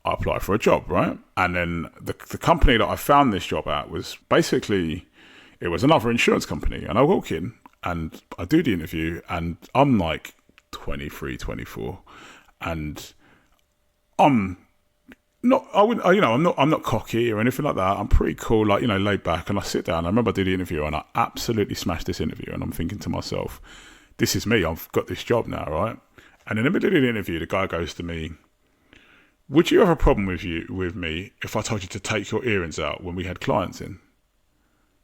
I apply for a job, right? And then the company that I found this job at was basically, it was another insurance company. And I walk in and I do the interview and I'm like 23, 24. And I'm not, I'm not cocky or anything like that. I'm pretty cool, like, laid back. And I sit down. I remember I did the interview and I absolutely smashed this interview. And I'm thinking to myself, this is me. I've got this job now, right? And in the middle of the interview, the guy goes to me, would you have a problem with me if I told you to take your earrings out when we had clients in?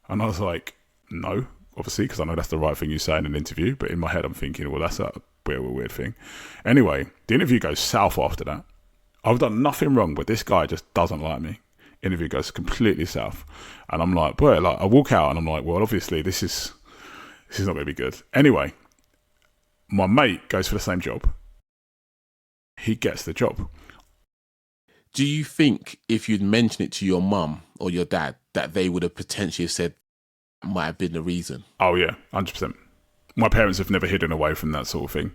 And I was like, no, obviously, because I know that's the right thing you say in an interview. But in my head, I'm thinking, well, that's a bit of a weird thing. Anyway, the interview goes south after that. I've done nothing wrong, but this guy just doesn't like me. Interview goes completely south. And I'm like, boy, like I walk out and I'm like, well, obviously, this is not going to be good. Anyway, my mate goes for the same job. He gets the job. Do you think if you'd mentioned it to your mum or your dad that they would have potentially said might have been the reason? Oh yeah, 100%. My parents have never hidden away from that sort of thing.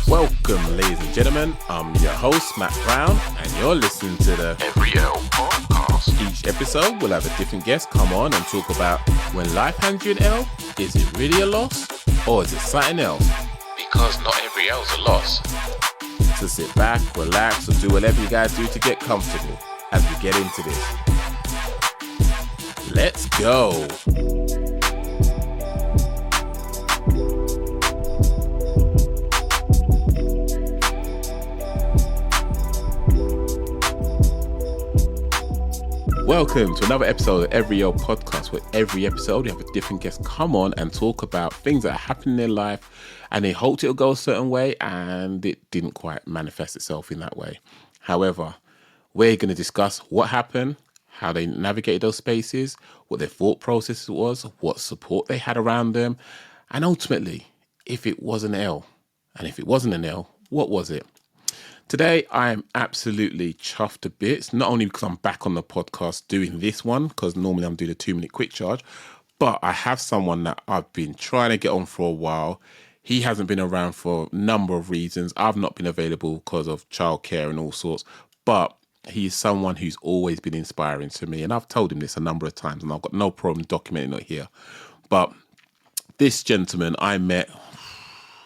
Welcome, ladies and gentlemen. I'm your host, Matt Brown, and you're listening to the Every L Podcast. Each episode, we'll have a different guest come on and talk about when life hands you an L, is it really a loss or is it something else? Because not every L's a loss. So sit back, relax, or do whatever you guys do to get comfortable as we get into this. Let's go. Welcome to another episode of Every L Podcast, where every episode we have a different guest come on and talk about things that happen in their life and they hoped it'll go a certain way and it didn't quite manifest itself in that way. However, we're going to discuss what happened, how they navigated those spaces, what their thought process was, what support they had around them, and ultimately, if it was an L, and if it wasn't an L, what was it? Today, I am absolutely chuffed to bits, not only because I'm back on the podcast doing this one, because normally I'm doing a 2-minute quick charge, but I have someone that I've been trying to get on for a while. He hasn't been around for a number of reasons. I've not been available because of childcare and all sorts, but he is someone who's always been inspiring to me. And I've told him this a number of times and I've got no problem documenting it here. But this gentleman I met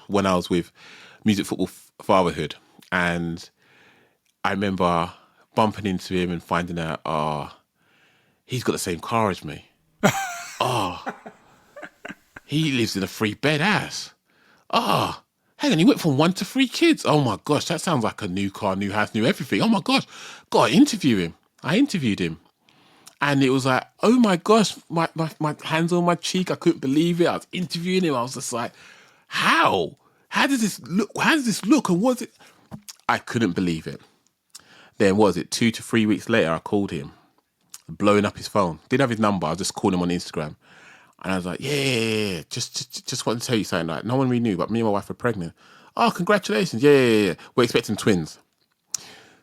when I was with Music Football Fatherhood. And I remember bumping into him and finding out, he's got the same car as me. He lives in a 3-bed house. Hang on, he went from 1 to 3 kids. Oh my gosh, that sounds like a new car, new house, new everything. Oh my gosh, got to interview him. I interviewed him. And it was like, oh my gosh, my hands on my cheek. I couldn't believe it. I was interviewing him. I was just like, how? How does this look? How does this look? And was it? I couldn't believe it. Then 2 to 3 weeks later, I called him, blowing up his phone. Didn't have his number. I just called him on Instagram. And I was like, yeah. Just wanted to tell you something. Like, no one really knew, but me and my wife are pregnant. Oh, congratulations. Yeah. We're expecting twins.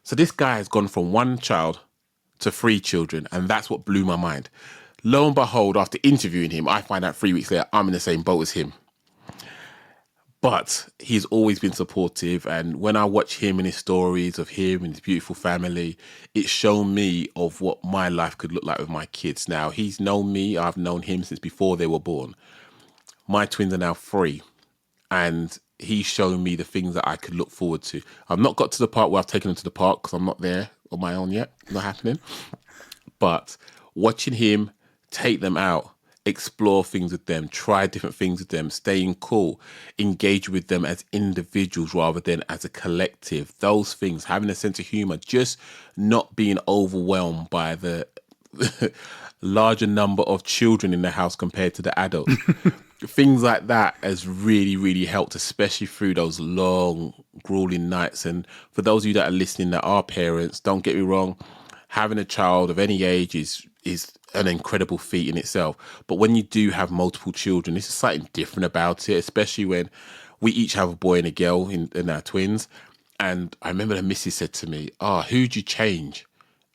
So this guy has gone from 1 child to 3 children. And that's what blew my mind. Lo and behold, after interviewing him, I find out 3 weeks later, I'm in the same boat as him. But he's always been supportive, and when I watch him and his stories of him and his beautiful family, it's shown me of what my life could look like with my kids. Now, he's known me, I've known him since before they were born. My twins are now 3, and he's shown me the things that I could look forward to. I've not got to the part where I've taken them to the park, because I'm not there on my own yet, not happening. But watching him take them out, explore things with them, try different things with them, staying cool, engage with them as individuals rather than as a collective. Those things, having a sense of humor, just not being overwhelmed by the larger number of children in the house compared to the adults. Things like that has really, really helped, especially through those long, grueling nights. And for those of you that are listening that are parents, don't get me wrong, having a child of any age is an incredible feat in itself. But when you do have multiple children, this is something different about it, especially when we each have a boy and a girl in our twins. And I remember the missus said to me, who'd you change?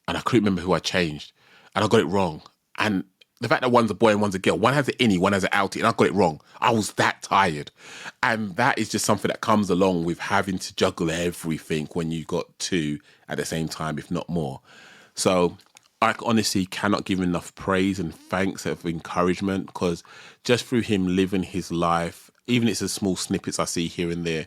And I couldn't remember who I changed. And I got it wrong. And the fact that one's a boy and one's a girl, one has an innie, one has an outie, and I got it wrong. I was that tired. And that is just something that comes along with having to juggle everything when you got two at the same time, if not more. So I honestly cannot give him enough praise and thanks of encouragement, because just through him living his life, even if it's the small snippets I see here and there,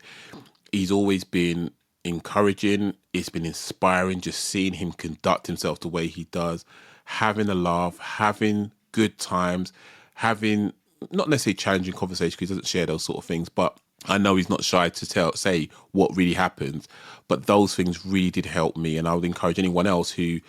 he's always been encouraging. It's been inspiring just seeing him conduct himself the way he does, having a laugh, having good times, having not necessarily challenging conversations because he doesn't share those sort of things, but I know he's not shy to say what really happens. But those things really did help me, and I would encourage anyone else who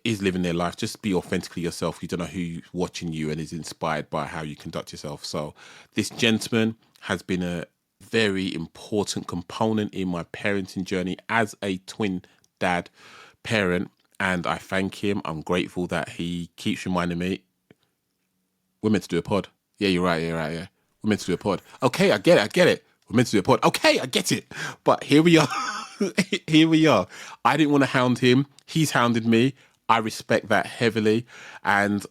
is living their life, just be authentically yourself. You don't know who's watching you and is inspired by how you conduct yourself. So this gentleman has been a very important component in my parenting journey as a twin dad parent, and I thank him. I'm grateful that he keeps reminding me, we're meant to do a pod. Yeah, you're right. Yeah. We're meant to do a pod. Okay, I get it. We're meant to do a pod. Okay, I get it. But here we are. Here we are. I didn't want to hound him. He's hounded me. I respect that heavily. And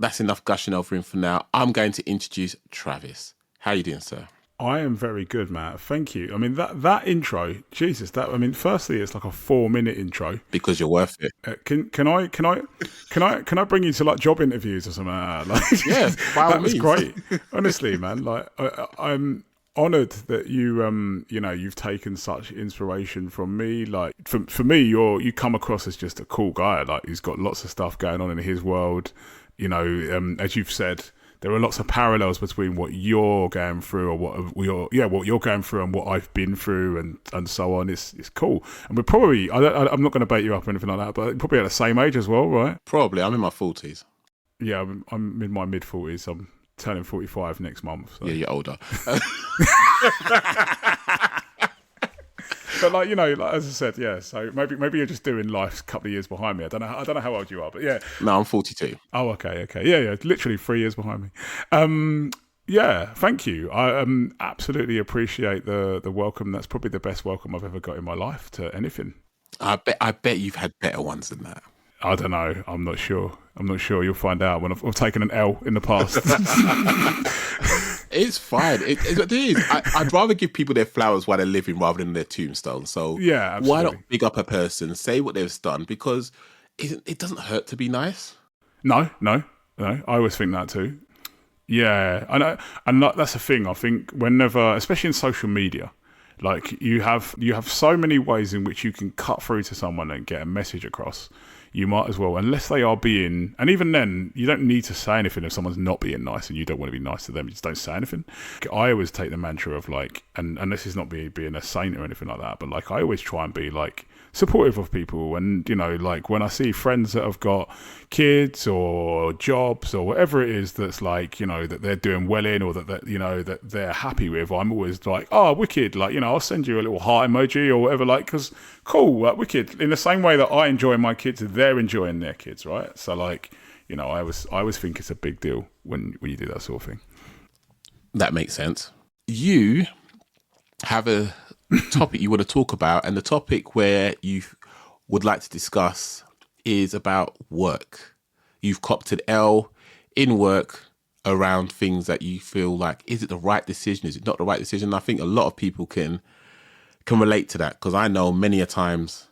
that's enough gushing over him for now. I'm going to introduce Travis. How are you doing, sir? I am very good, Matt. Thank you. I mean, that intro, Jesus, firstly, it's like a 4-minute intro. Because you're worth it. Can I bring you to like job interviews or something like that? Like, yeah, by all means. That was great. Honestly, man. Like, I'm honoured that you've taken such inspiration from me. Like, for me, you come across as just a cool guy. Like, he's got lots of stuff going on in his world. As you've said, there are lots of parallels between what you're going through or what you're going through and what I've been through and so on. It's cool. And we're probably, I'm not going to bait you up or anything like that, but probably at the same age as well, right? Probably. I'm in my 40s. Yeah, I'm in my mid-40s. I'm turning 45 next month. So. Yeah, you're older. But like as I said, yeah. So maybe you're just doing life a couple of years behind me. I don't know how old you are, but yeah. No, I'm 42. Oh, okay. Yeah. Literally 3 years behind me. Yeah. Thank you. I absolutely appreciate the welcome. That's probably the best welcome I've ever got in my life to anything. I bet you've had better ones than that. I don't know. I'm not sure. You'll find out when I've taken an L in the past. It's fine. It is. I'd rather give people their flowers while they're living rather than their tombstone. So yeah, absolutely. Why not big up a person, say what they've done, because it doesn't hurt to be nice. No. I always think that too. Yeah, I know, and that's the thing. I think whenever, especially in social media, like you have so many ways in which you can cut through to someone and get a message across. You might as well, unless they are being, and even then, you don't need to say anything if someone's not being nice and you don't want to be nice to them. You just don't say anything. I always take the mantra of like, and this is not being a saint or anything like that, but like I always try and be like supportive of people. And like when I see friends that have got kids or jobs or whatever it is that's like that they're doing well in, or that they're happy with, I'm always like, oh, wicked, like I'll send you a little heart emoji or whatever, like, because cool, like, wicked. In the same way that I enjoy my kids, they're enjoying their kids, right? So like I always think it's a big deal when you do that sort of thing. That makes sense. You have a topic you want to talk about, and the topic where you would like to discuss is about work. You've copped an L in work around things that you feel like, is it the right decision? Is it not the right decision? I think a lot of people can relate to that, because I know many a times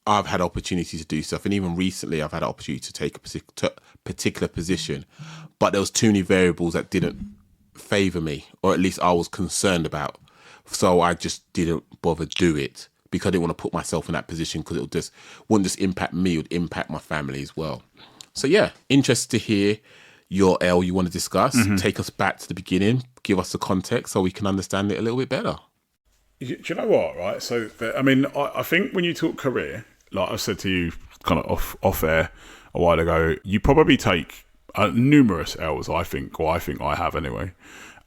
I've had opportunities to do stuff, and even recently I've had an opportunity to take a particular position, but there was too many variables that didn't favour me, or at least I was concerned about. So I just didn't bother do it, because I didn't want to put myself in that position, because it wouldn't just impact me, it would impact my family as well. So yeah, interested to hear your L you want to discuss. Mm-hmm. Take us back to the beginning, give us the context so we can understand it a little bit better. Do you know what, right? So, I think when you talk career, like I said to you kind of off air a while ago, you probably take numerous L's, I think I have anyway.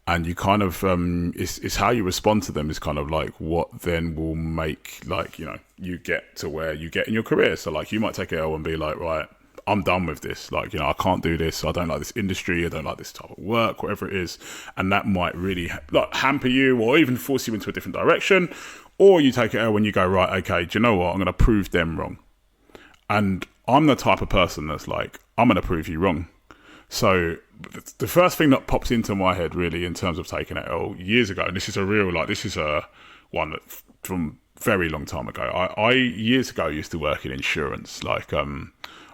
And you kind of, it's how you respond to them is kind of like what then will make, like, you get to where you get in your career. So like you might take an L and be like, right, I'm done with this. Like, I can't do this. I don't like this industry. I don't like this type of work, whatever it is. And that might really hamper you or even force you into a different direction. Or you take it out when you go, right, okay, do you know what? I'm going to prove them wrong. And I'm the type of person that's like, I'm going to prove you wrong. So the first thing that pops into my head really in terms of taking it L years ago, and this is a one that from very long time ago. I years ago used to work in insurance. I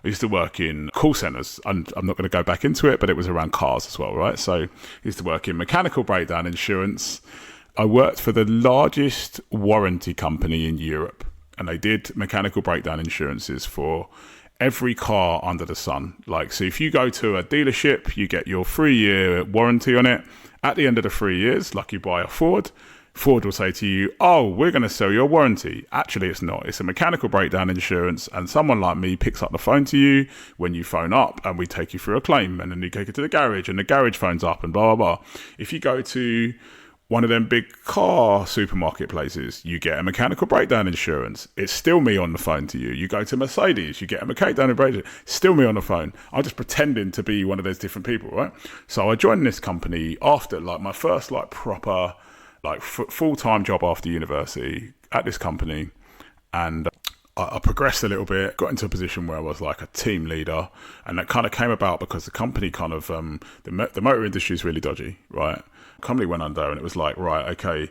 used to work in call centers, and I'm not going to go back into it, but it was around cars as well, right? So I used to work in mechanical breakdown insurance. I worked for the largest warranty company in Europe, and they did mechanical breakdown insurances for every car under the sun. So if you go to a dealership, you get your 3-year warranty on it. At the end of the 3 years, like you buy a Ford will say to you, oh, we're going to sell your warranty. Actually, it's not. It's a mechanical breakdown insurance, and someone like me picks up the phone to you when you phone up, and we take you through a claim, and then you take it to the garage, and the garage phones up, and blah, blah, blah. If you go to one of them big car supermarket places, you get a mechanical breakdown insurance. It's still me on the phone to you. You go to Mercedes, you get a mechanical breakdown, still me on the phone. I'm just pretending to be one of those different people, right? So I joined this company after my first proper full-time job after university at this company, and I progressed a little bit, got into a position where I was like a team leader, and that kind of came about because the company kind of the motor industry is really dodgy, right? The company went under, and it was like, right, okay,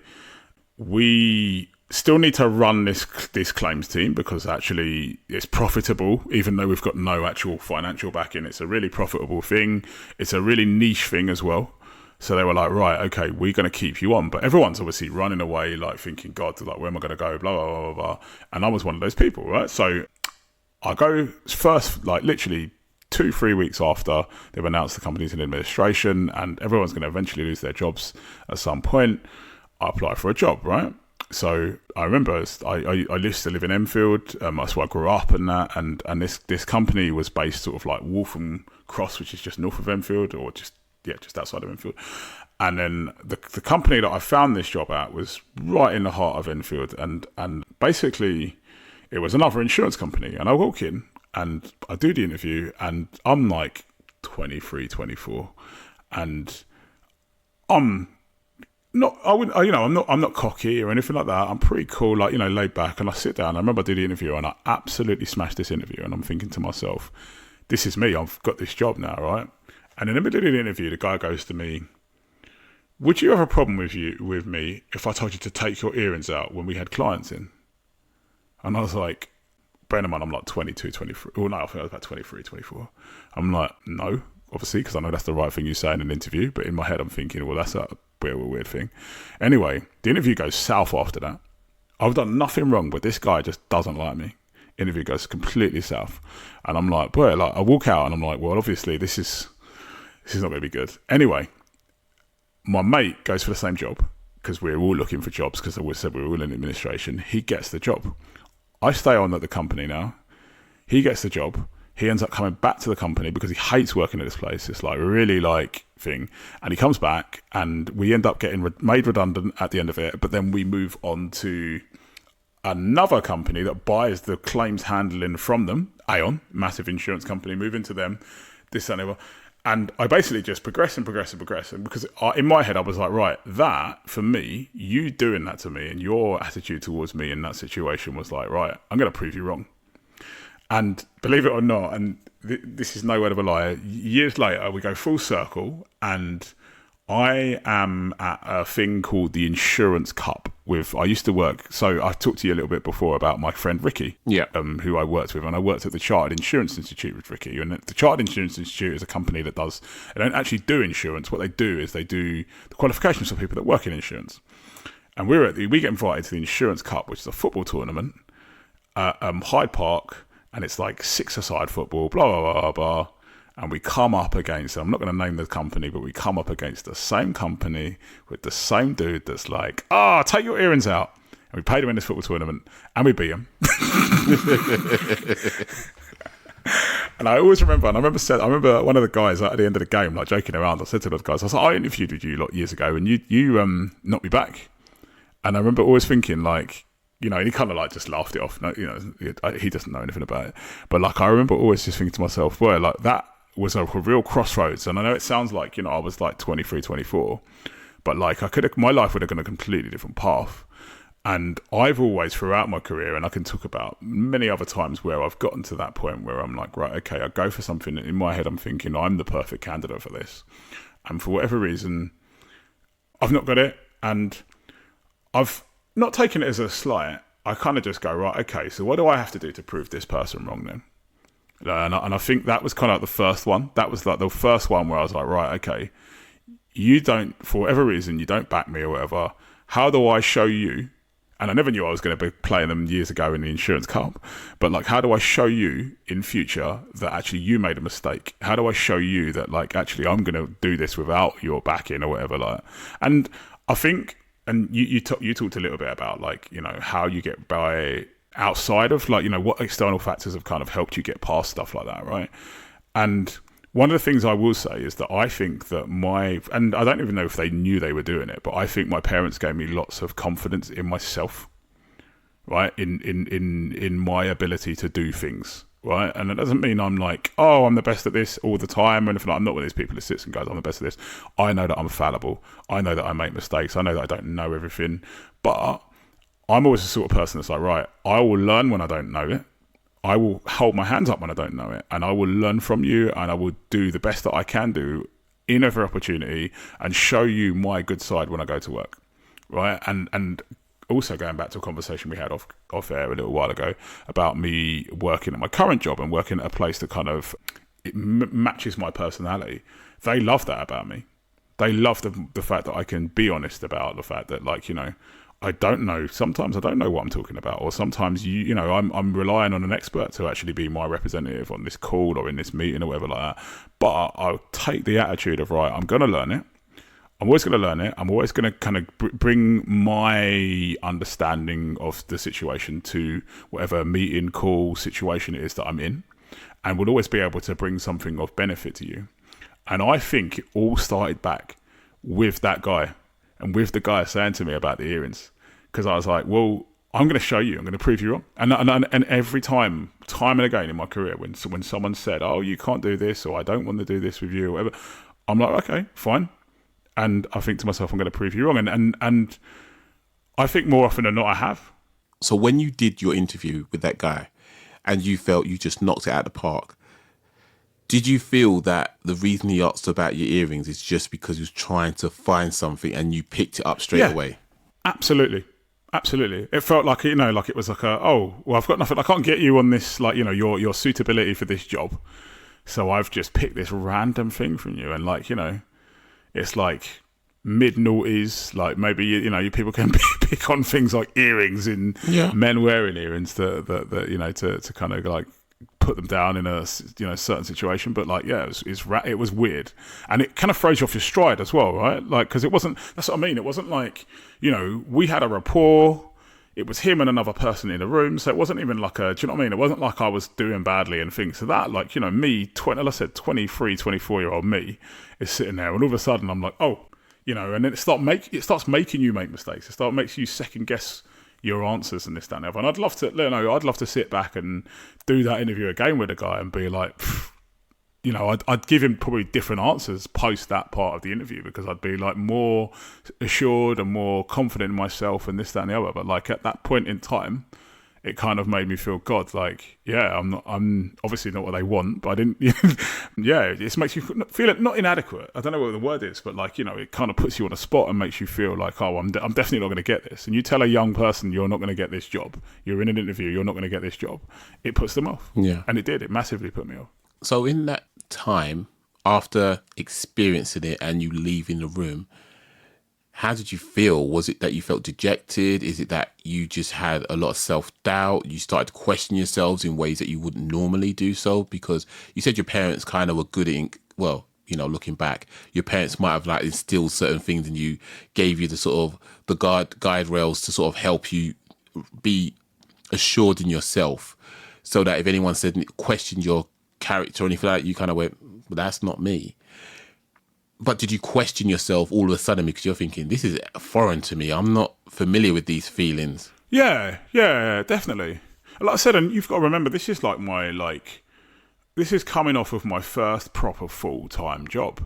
we still need to run this claims team because actually it's profitable, even though we've got no actual financial backing. It's a really profitable thing. It's a really niche thing as well. So they were like, right, okay, we're going to keep you on. But everyone's obviously running away, thinking, God, where am I going to go? Blah, blah, blah, blah, blah. And I was one of those people, right? So I go first, literally 2-3 weeks after they've announced the company's in administration and everyone's going to eventually lose their jobs at some point, I apply for a job, right? So I remember I used to live in Enfield. That's where I grew up and that. And this company was based sort of like Waltham Cross, which is just north of Enfield, or just outside of Enfield. And then the company that I found this job at was right in the heart of Enfield. And basically it was another insurance company. And I walk in and I do the interview, and I'm like 23, 24. And I'm not cocky or anything like that. I'm pretty cool, laid back. And I sit down. I remember I did the interview and I absolutely smashed this interview. And I'm thinking to myself, this is me. I've got this job now, right? And in the middle of the interview, the guy goes to me, would you have a problem with me if I told you to take your earrings out when we had clients in? And I was like, bear in mind, I'm like 22, 23. Well, no, I think I was about 23, 24. I'm like, no, obviously, because I know that's the right thing you say in an interview. But in my head, I'm thinking, well, that's a bit of a weird thing. Anyway, the interview goes south after that. I've done nothing wrong, but this guy just doesn't like me. Interview goes completely south. And I'm like, boy, I walk out and I'm like, well, obviously, this is not going to be good. Anyway, my mate goes for the same job because we're all looking for jobs because I said we were all in administration. He gets the job. I stay on at the company now. He gets the job. He ends up coming back to the company because he hates working at this place. It's really thing. And he comes back and we end up getting made redundant at the end of it. But then we move on to another company that buys the claims handling from them. Aon, massive insurance company, move into them. This and that. And I basically just progress. And because in my head, I was like, right, that, for me, you doing that to me and your attitude towards me in that situation was like, right, I'm going to prove you wrong. And believe it or not, and this is no word of a lie, years later, we go full circle and I am at a thing called the Insurance Cup I used to work. So I talked to you a little bit before about my friend Ricky, who I worked with, and I worked at the Chartered Insurance Institute with Ricky. And the Chartered Insurance Institute is a company that they don't actually do insurance. What they do is they do the qualifications for people that work in insurance. And we get invited to the Insurance Cup, which is a football tournament, Hyde Park, and it's like 6-a-side football, blah, blah, blah, blah. And we come up against, I'm not going to name the company, but we come up against the same company with the same dude that's like, take your earrings out. And we paid him in this football tournament and we beat him. And I always remember, I remember one of the guys at the end of the game, joking around, I said to those guys, I was like, I interviewed with you years ago and you knocked me back. And I remember always thinking and he kind of just laughed it off. He doesn't know anything about it. But I remember always just thinking to myself, well, that was a real crossroads. And I know it sounds like, I was 23, 24, but my life would have gone a completely different path. And I've always, throughout my career, and I can talk about many other times where I've gotten to that point where I'm like, right, okay, I go for something. In my head, I'm thinking I'm the perfect candidate for this. And for whatever reason, I've not got it. And I've not taken it as a slight. I kind of just go, right, okay, so what do I have to do to prove this person wrong then? And I think that was kind of like the first one. That was like the first one where I was like, right, okay, you don't, for whatever reason, you don't back me or whatever. How do I show you? And I never knew I was going to be playing them years ago in the insurance comp. But like, how do I show you in future that actually you made a mistake? How do I show you that like, actually I'm going to do this without your backing or whatever? Like, and I think, and you talked a little bit about like, you know, how you get by outside of like, you know, what external factors have kind of helped you get past stuff like that, right? And one of the things I will say is that I think that and I don't even know if they knew they were doing it, but I think my parents gave me lots of confidence in myself, right? In my ability to do things, right? And it doesn't mean I'm like, oh, I'm the best at this all the time or anything. I'm not one of these people who sits and goes, I'm the best at this. I know that I'm fallible. I know that I make mistakes. I know that I don't know everything, but I'm always the sort of person that's like, right, I will learn when I don't know it. I will hold my hands up when I don't know it, and I will learn from you, and I will do the best that I can do in every opportunity and show you my good side when I go to work, right? And also going back to a conversation we had off air a little while ago about me working at my current job and working at a place that kind of matches my personality. They love that about me. They love the fact that I can be honest about the fact that, like, you know, I don't know. Sometimes I don't know what I'm talking about, or sometimes you know I'm relying on an expert to actually be my representative on this call or in this meeting or whatever like that. But I'll take the attitude of, right, I'm going to learn it. I'm always going to learn it. I'm always going to kind of bring my understanding of the situation to whatever meeting, call, situation it is that I'm in, and will always be able to bring something of benefit to you. And I think it all started back with that guy. And with the guy saying to me about the earrings, because I was like, well, I'm going to show you. I'm going to prove you wrong. And every time and again in my career, when someone said, oh, you can't do this, or I don't want to do this with you, or whatever, I'm like, okay, fine. And I think to myself, I'm going to prove you wrong. And I think more often than not, I have. So when you did your interview with that guy and you felt you just knocked it out of the park, did you feel that the reason he asked about your earrings is just because he was trying to find something and you picked it up straight away? Absolutely. It felt like, you know, like it was like I've got nothing. I can't get you on this, like, you know, your suitability for this job. So I've just picked this random thing from you. And like, you know, it's like mid-noughties, like maybe, you know, you people can pick on things like earrings in men wearing earrings that you know, to kind of like put them down in a, you know, certain situation. But like, yeah, it was weird, and it kind of throws you off your stride as well, right? Like, because that's what I mean, it wasn't like, you know, we had a rapport. It was him and another person in the room, so it wasn't even like do you know what I mean? It wasn't like I was doing badly and things. So that, like, you know, me, 23, 24-year-old me is sitting there, and all of a sudden I'm like, oh, you know, and then it starts making you make mistakes. It makes you second guess your answers and this, that, and the other. And I'd love to sit back and do that interview again with a guy and be like, you know, I'd give him probably different answers post that part of the interview, because I'd be like more assured and more confident in myself and this, that, and the other. But like at that point in time, it kind of made me feel, God, like, yeah, I'm obviously not what they want, but I didn't, yeah, it makes you feel not inadequate. I don't know what the word is, but like, you know, it kind of puts you on a spot and makes you feel like, oh, I'm definitely not going to get this. And you tell a young person, you're not going to get this job. You're in an interview, you're not going to get this job. It puts them off. Yeah. And it did. It massively put me off. So in that time, after experiencing it and you leaving the room, how did you feel? Was it that you felt dejected? Is it that you just had a lot of self-doubt? You started to question yourselves in ways that you wouldn't normally do so? Because you said your parents kind of were good at, well, you know, looking back, your parents might have like instilled certain things in you, gave you the sort of the guide rails to sort of help you be assured in yourself, so that if anyone questioned your character or anything like that, you kind of went, well, that's not me. But did you question yourself all of a sudden because you're thinking, this is foreign to me, I'm not familiar with these feelings? Yeah, definitely. Like I said, and you've got to remember, this is like this is coming off of my first proper full-time job.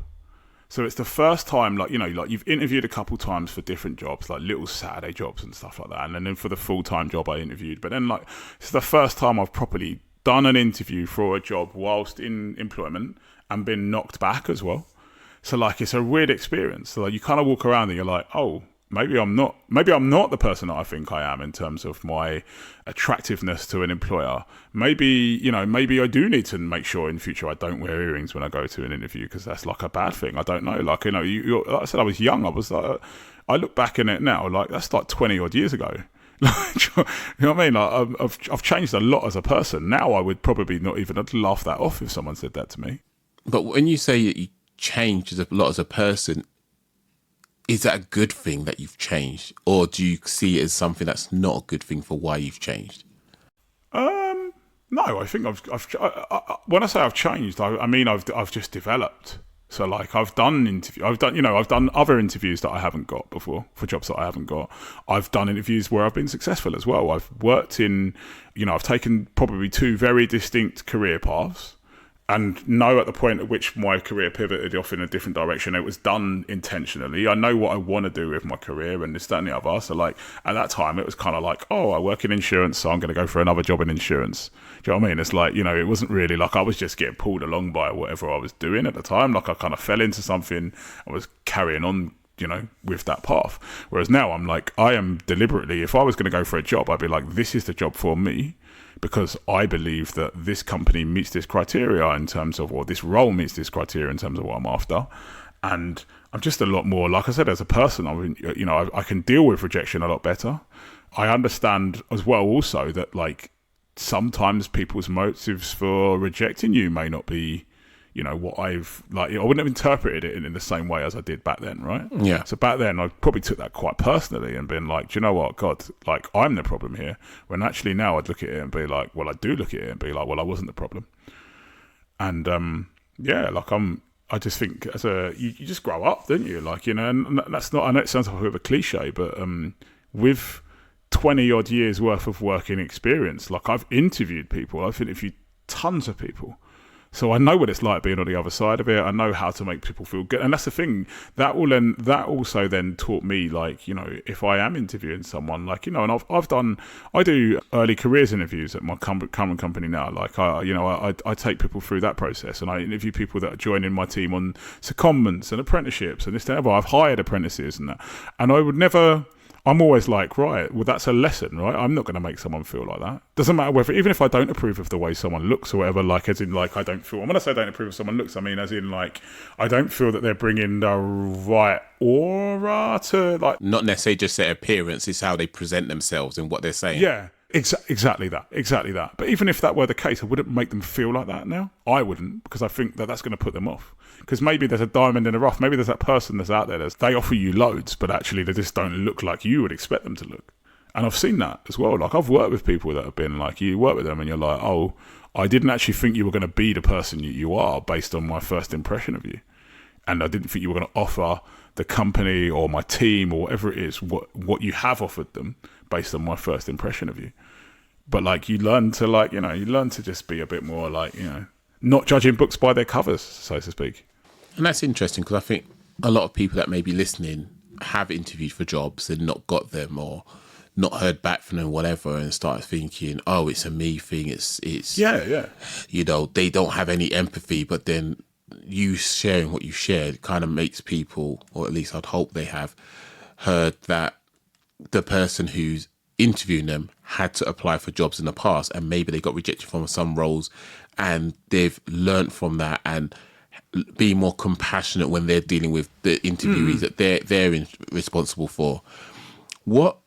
So it's the first time, like, like you've interviewed a couple times for different jobs, like little Saturday jobs and stuff like that. And then for the full-time job I interviewed. But then, like, it's the first time I've properly done an interview for a job whilst in employment and been knocked back as well. So, like, it's a weird experience. So, like, you kind of walk around and you're like, oh, maybe I'm not the person that I think I am in terms of my attractiveness to an employer. Maybe I do need to make sure in future I don't wear earrings when I go to an interview, because that's like a bad thing. I don't know. Like, like I said, I was young. I was like, I look back in it now, like that's like 20 odd years ago. Like, you know what I mean? Like, I've changed a lot as a person. Now I would probably not even laugh that off if someone said that to me. But when you say that you changed a lot as a person, is that a good thing that you've changed, or do you see it as something that's not a good thing for why you've changed? No, I think when I say I've changed, I mean I've just developed. So, like, I've done other interviews that I haven't got before for jobs that I haven't got. I've done interviews where I've been successful as well. I've worked in, I've taken probably two very distinct career paths, and know at the point at which my career pivoted off in a different direction, it was done intentionally. I know what I want to do with my career and this, that, and the other. So, like, at that time, it was kind of like, oh, I work in insurance, so I'm going to go for another job in insurance. Do you know what I mean? It's like, it wasn't really like I was just getting pulled along by whatever I was doing at the time. Like, I kind of fell into something and was carrying on, with that path. Whereas now I'm like, I am deliberately, if I was going to go for a job, I'd be like, this is the job for me, because I believe that this company meets this criteria in terms of, or this role meets this criteria in terms of what I'm after. And I'm just a lot more, like I said, as a person, I can deal with rejection a lot better. I understand as well also that, like, sometimes people's motives for rejecting you may not be, what I've, like, I wouldn't have interpreted it in the same way as I did back then, right? Yeah. So back then, I probably took that quite personally and been like, do you know what, God, like, I'm the problem here. When actually now I'd look at it and be like, well, I do look at it and be like, well, I wasn't the problem. And like, I just think you just grow up, don't you? Like, and that's not, I know it sounds like a bit of a cliche, but with 20 odd years worth of working experience, like, I've interviewed people, I've interviewed tons of people. So I know what it's like being on the other side of it. I know how to make people feel good. And that's the thing. That also then taught me, like, if I am interviewing someone, like, and I do early careers interviews at my current company now. Like, I take people through that process, and I interview people that are joining my team on secondments and apprenticeships and this, that, and that. I've hired apprentices and that. And I would never, I'm always like, right, well, that's a lesson, right? I'm not going to make someone feel like that. Doesn't matter whether, even if I don't approve of the way someone looks or whatever, like, as in, like, I don't feel, and when I say I don't approve of someone looks, I mean, as in, like, I don't feel that they're bringing the right aura to, like, not necessarily just their appearance, it's how they present themselves and what they're saying. Yeah. Exactly that. But even if that were the case, I wouldn't make them feel like that now. I wouldn't, because I think that that's going to put them off. Because maybe there's a diamond in the rough. Maybe there's that person that's out there they offer you loads, but actually they just don't look like you would expect them to look. And I've seen that as well. Like, I've worked with people that have been like, you work with them and you're like, oh, I didn't actually think you were going to be the person you are based on my first impression of you. And I didn't think you were going to offer the company or my team or whatever it is, what you have offered them based on my first impression of you. But, like, you learn to, like, you learn to just be a bit more, like, not judging books by their covers, so to speak. And that's interesting, because I think a lot of people that may be listening have interviewed for jobs and not got them, or not heard back from them, whatever, and start thinking, oh, it's a me thing. It's yeah. They don't have any empathy, but then you sharing what you shared kind of makes people, or at least I'd hope they have, heard that the person who's interviewing them had to apply for jobs in the past, and maybe they got rejected from some roles, and they've learned from that and be more compassionate when they're dealing with the interviewees that they're responsible for. What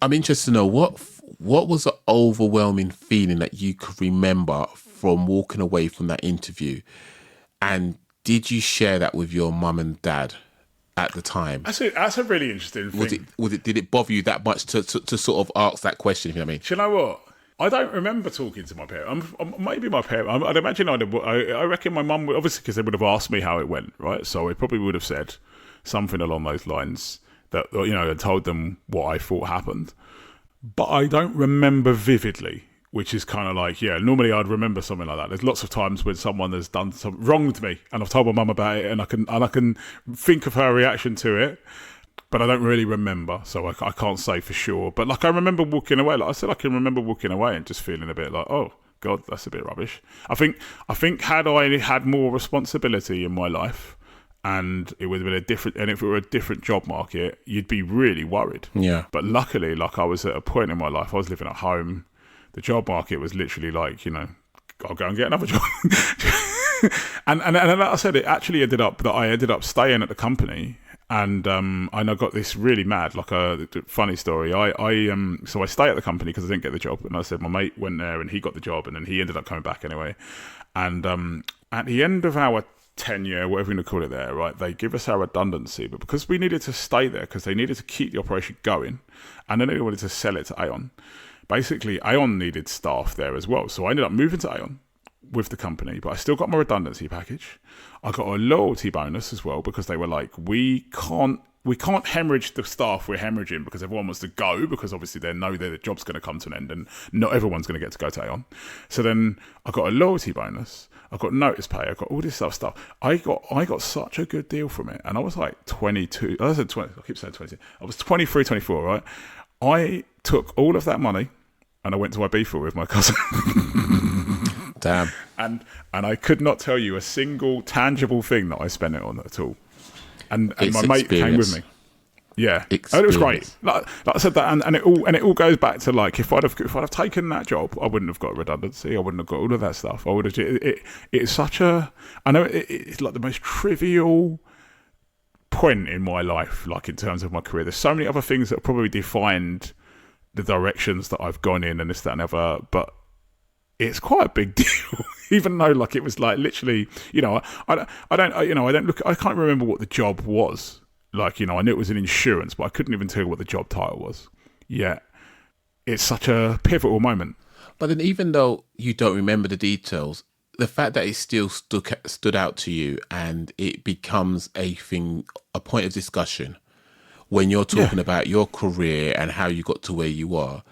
I'm interested to know, what was the overwhelming feeling that you could remember from walking away from that interview, and did you share that with your mum and dad at the time? That's a really interesting thing. Did it bother you that much to sort of ask that question, if you know what I mean? Do you know what? I don't remember talking to my parents. Maybe my parents. I'd imagine I reckon my mum would, obviously, because they would have asked me how it went, right? So I probably would have said something along those lines that, I told them what I thought happened. But I don't remember vividly which is kind of like, yeah, normally I'd remember something like that. There's lots of times when someone has done something wrong to me and I've told my mum about it, and I can think of her reaction to it, but I don't really remember, so I can't say for sure. But like, I remember walking away, like I said, I can remember walking away and just feeling a bit like, oh God, that's a bit rubbish. I think had I had more responsibility in my life, and it would have been a different, and if it were a different job market, you'd be really worried. Yeah. But luckily, like, I was at a point in my life, I was living at home. The job market was literally like, I'll go and get another job. and like I said, it actually ended up that I ended up staying at the company, and I got this really mad, like a funny story. So I stay at the company because I didn't get the job, and I said my mate went there and he got the job, and then he ended up coming back anyway. And at the end of our tenure, whatever you want to call it there, right, they give us our redundancy, but because we needed to stay there because they needed to keep the operation going, and then they wanted to sell it to Aon. Basically, Aon needed staff there as well, so I ended up moving to Aon with the company, but I still got my redundancy package. I got a loyalty bonus as well, because they were like, we can't hemorrhage the staff we're hemorrhaging, because everyone wants to go, because obviously they know their job's going to come to an end and not everyone's going to get to go to Aon. So then I got a loyalty bonus, I got notice pay, I got all this stuff. I got such a good deal from it, and I was like 22. I said 20. I keep saying 22. I was 23, 24, right? I took all of that money and I went to Ibiza with my cousin. Damn. And I could not tell you a single tangible thing that I spent it on at all. And my mate came with me. Yeah, and it was great. Like I said, that, and it all goes back to, like, if I'd have taken that job, I wouldn't have got redundancy. I wouldn't have got all of that stuff. I would have. It's such a. I know it's like the most trivial point in my life, like in terms of my career. There's so many other things that have probably defined the directions that I've gone in, and this, that, and other, but it's quite a big deal. Even though, like, it was like literally, I can't remember what the job was. Like, I knew it was an insurance, but I couldn't even tell you what the job title was. Yeah, it's such a pivotal moment. But then, even though you don't remember the details, the fact that it still stood out to you, and it becomes a point of discussion when you're talking about your career and how you got to where you are.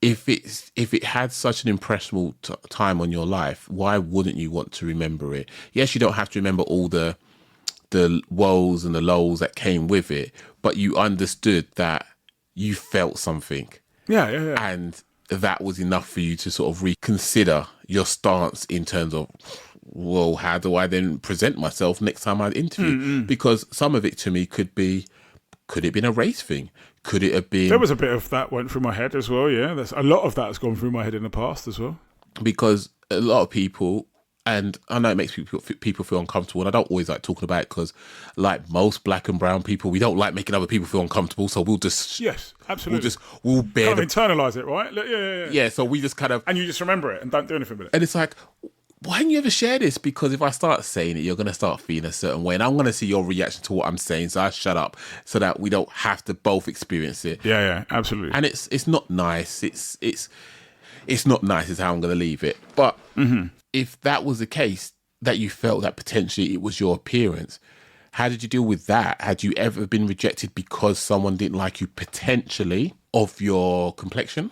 If it had such an impressionable time on your life, why wouldn't you want to remember it? Yes, you don't have to remember all the woes and the lows that came with it, but you understood that you felt something. Yeah. And that was enough for you to sort of reconsider your stance in terms of, well, how do I then present myself next time I interview? Mm-hmm. Because some of it to me could it have been a race thing? Could it have been... There was a bit of that went through my head as well, yeah. There's a lot of that has gone through my head in the past as well. Because a lot of people, and I know it makes people feel uncomfortable, and I don't always like talking about it because, like most black and brown people, we don't like making other people feel uncomfortable, so we'll just... Yes, absolutely. We'll bear... Kind of internalise it, right? Yeah. Yeah, so we just kind of... And you just remember it and don't do anything with it. And it's like... Why didn't you ever share this? Because if I start saying it, you're going to start feeling a certain way. And I'm going to see your reaction to what I'm saying. So I shut up so that we don't have to both experience it. Yeah, absolutely. And it's not nice. It's not nice is how I'm going to leave it. But if that was the case, that you felt that potentially it was your appearance, how did you deal with that? Had you ever been rejected because someone didn't like you potentially of your complexion?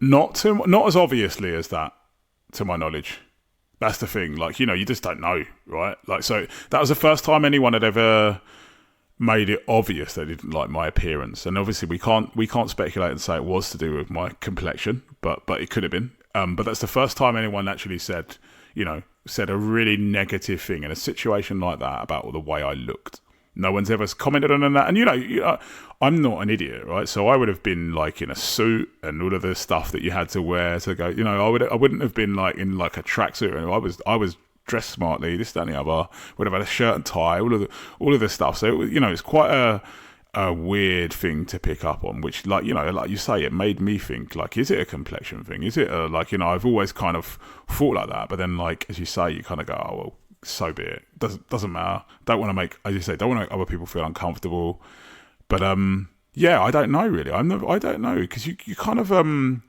Not as obviously as that. To my knowledge, that's the thing. Like, you just don't know, right? Like, so that was the first time anyone had ever made it obvious they didn't like my appearance. And obviously, we can't speculate and say it was to do with my complexion, but it could have been. But that's the first time anyone actually said a really negative thing in a situation like that about the way I looked. No one's ever commented on that. And, I'm not an idiot, right? So I would have been like in a suit and all of the stuff that you had to wear to go, I wouldn't have been like in like a tracksuit. I was dressed smartly, this, that, and the other. Would have had a shirt and tie, all of this stuff. So, it's quite a weird thing to pick up on, which, like you say, it made me think, like, is it a complexion thing? Is it I've always kind of thought like that. But then, like, as you say, you kind of go, oh, well, so be it. Doesn't matter. Don't want to make, as you say, don't want to make other people feel uncomfortable. But I don't know really. I don't know, because you kind of I don't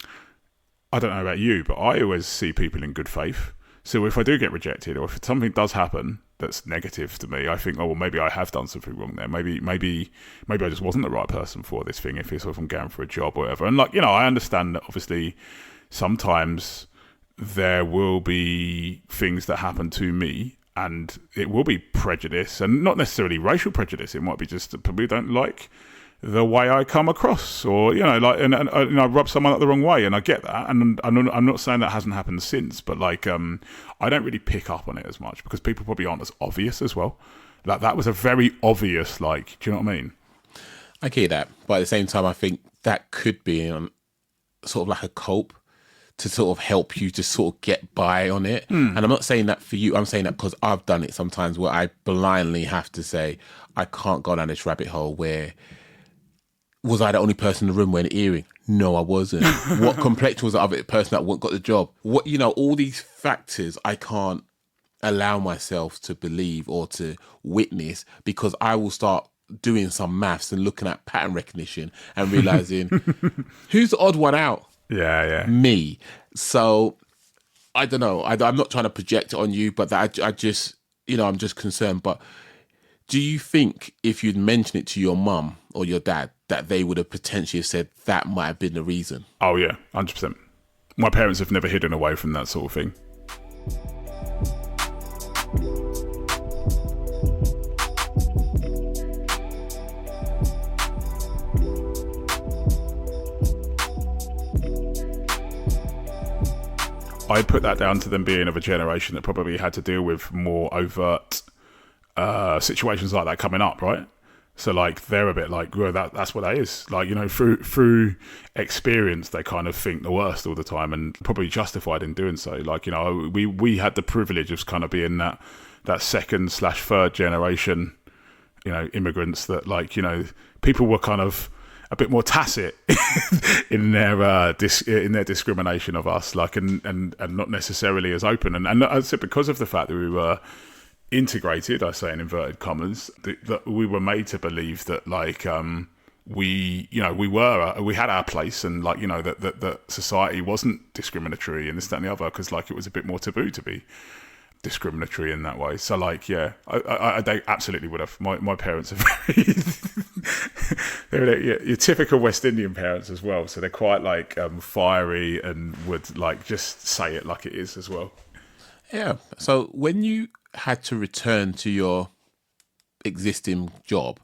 know about you, but I always see people in good faith. So if I do get rejected, or if something does happen, that's negative to me. I think, oh well, maybe I have done something wrong there. Maybe I just wasn't the right person for this thing. If I'm going for a job or whatever. And like, you know, I understand that obviously sometimes there will be things that happen to me, and it will be prejudice, and not necessarily racial prejudice. It might be just that people don't like the way I come across, or you know, like, and you know, I rub someone up the wrong way, and I get that, and I'm not saying that hasn't happened since, but like, I don't really pick up on it as much because people probably aren't as obvious as well. Like that was a very obvious, like, do you know what I mean? I get that, but at the same time, I think that could be sort of like a cope to sort of help you to sort of get by on it. And I'm not saying that for you. I'm saying that because I've done it sometimes where I blindly have to say, I can't go down this rabbit hole where, was I the only person in the room wearing an earring? No, I wasn't. What complexion was the other person that got the job? What, you know, all these factors I can't allow myself to believe or to witness, because I will start doing some maths and looking at pattern recognition and realizing who's the odd one out? Yeah. Me. So I don't know. I'm not trying to project it on you, but I just, you know, I'm just concerned. But do you think if you'd mentioned it to your mum or your dad, that they would have potentially said that might have been the reason? Oh yeah, 100%. My parents have never hidden away from that sort of thing. I put that down to them being of a generation that probably had to deal with more overt situations like that coming up, right? So like they're a bit like, well, that's what that is. Like, you know, through experience, they kind of think the worst all the time, and probably justified in doing so. Like, you know, we had the privilege of kind of being that second/third generation, you know, immigrants that, like, you know, people were kind of a bit more tacit in their discrimination of us, like, and not necessarily as open. And I said, because of the fact that we were integrated, I say in inverted commas, that we were made to believe that, like, we had our place, and, like, you know, that society wasn't discriminatory and this, that, and the other, because, like, it was a bit more taboo to be discriminatory in that way. So, like, yeah, they absolutely would have. My parents are very they're your typical West Indian parents as well, so they're quite like fiery and would, like, just say it like it is as well. Yeah. So when you had to return to your existing job,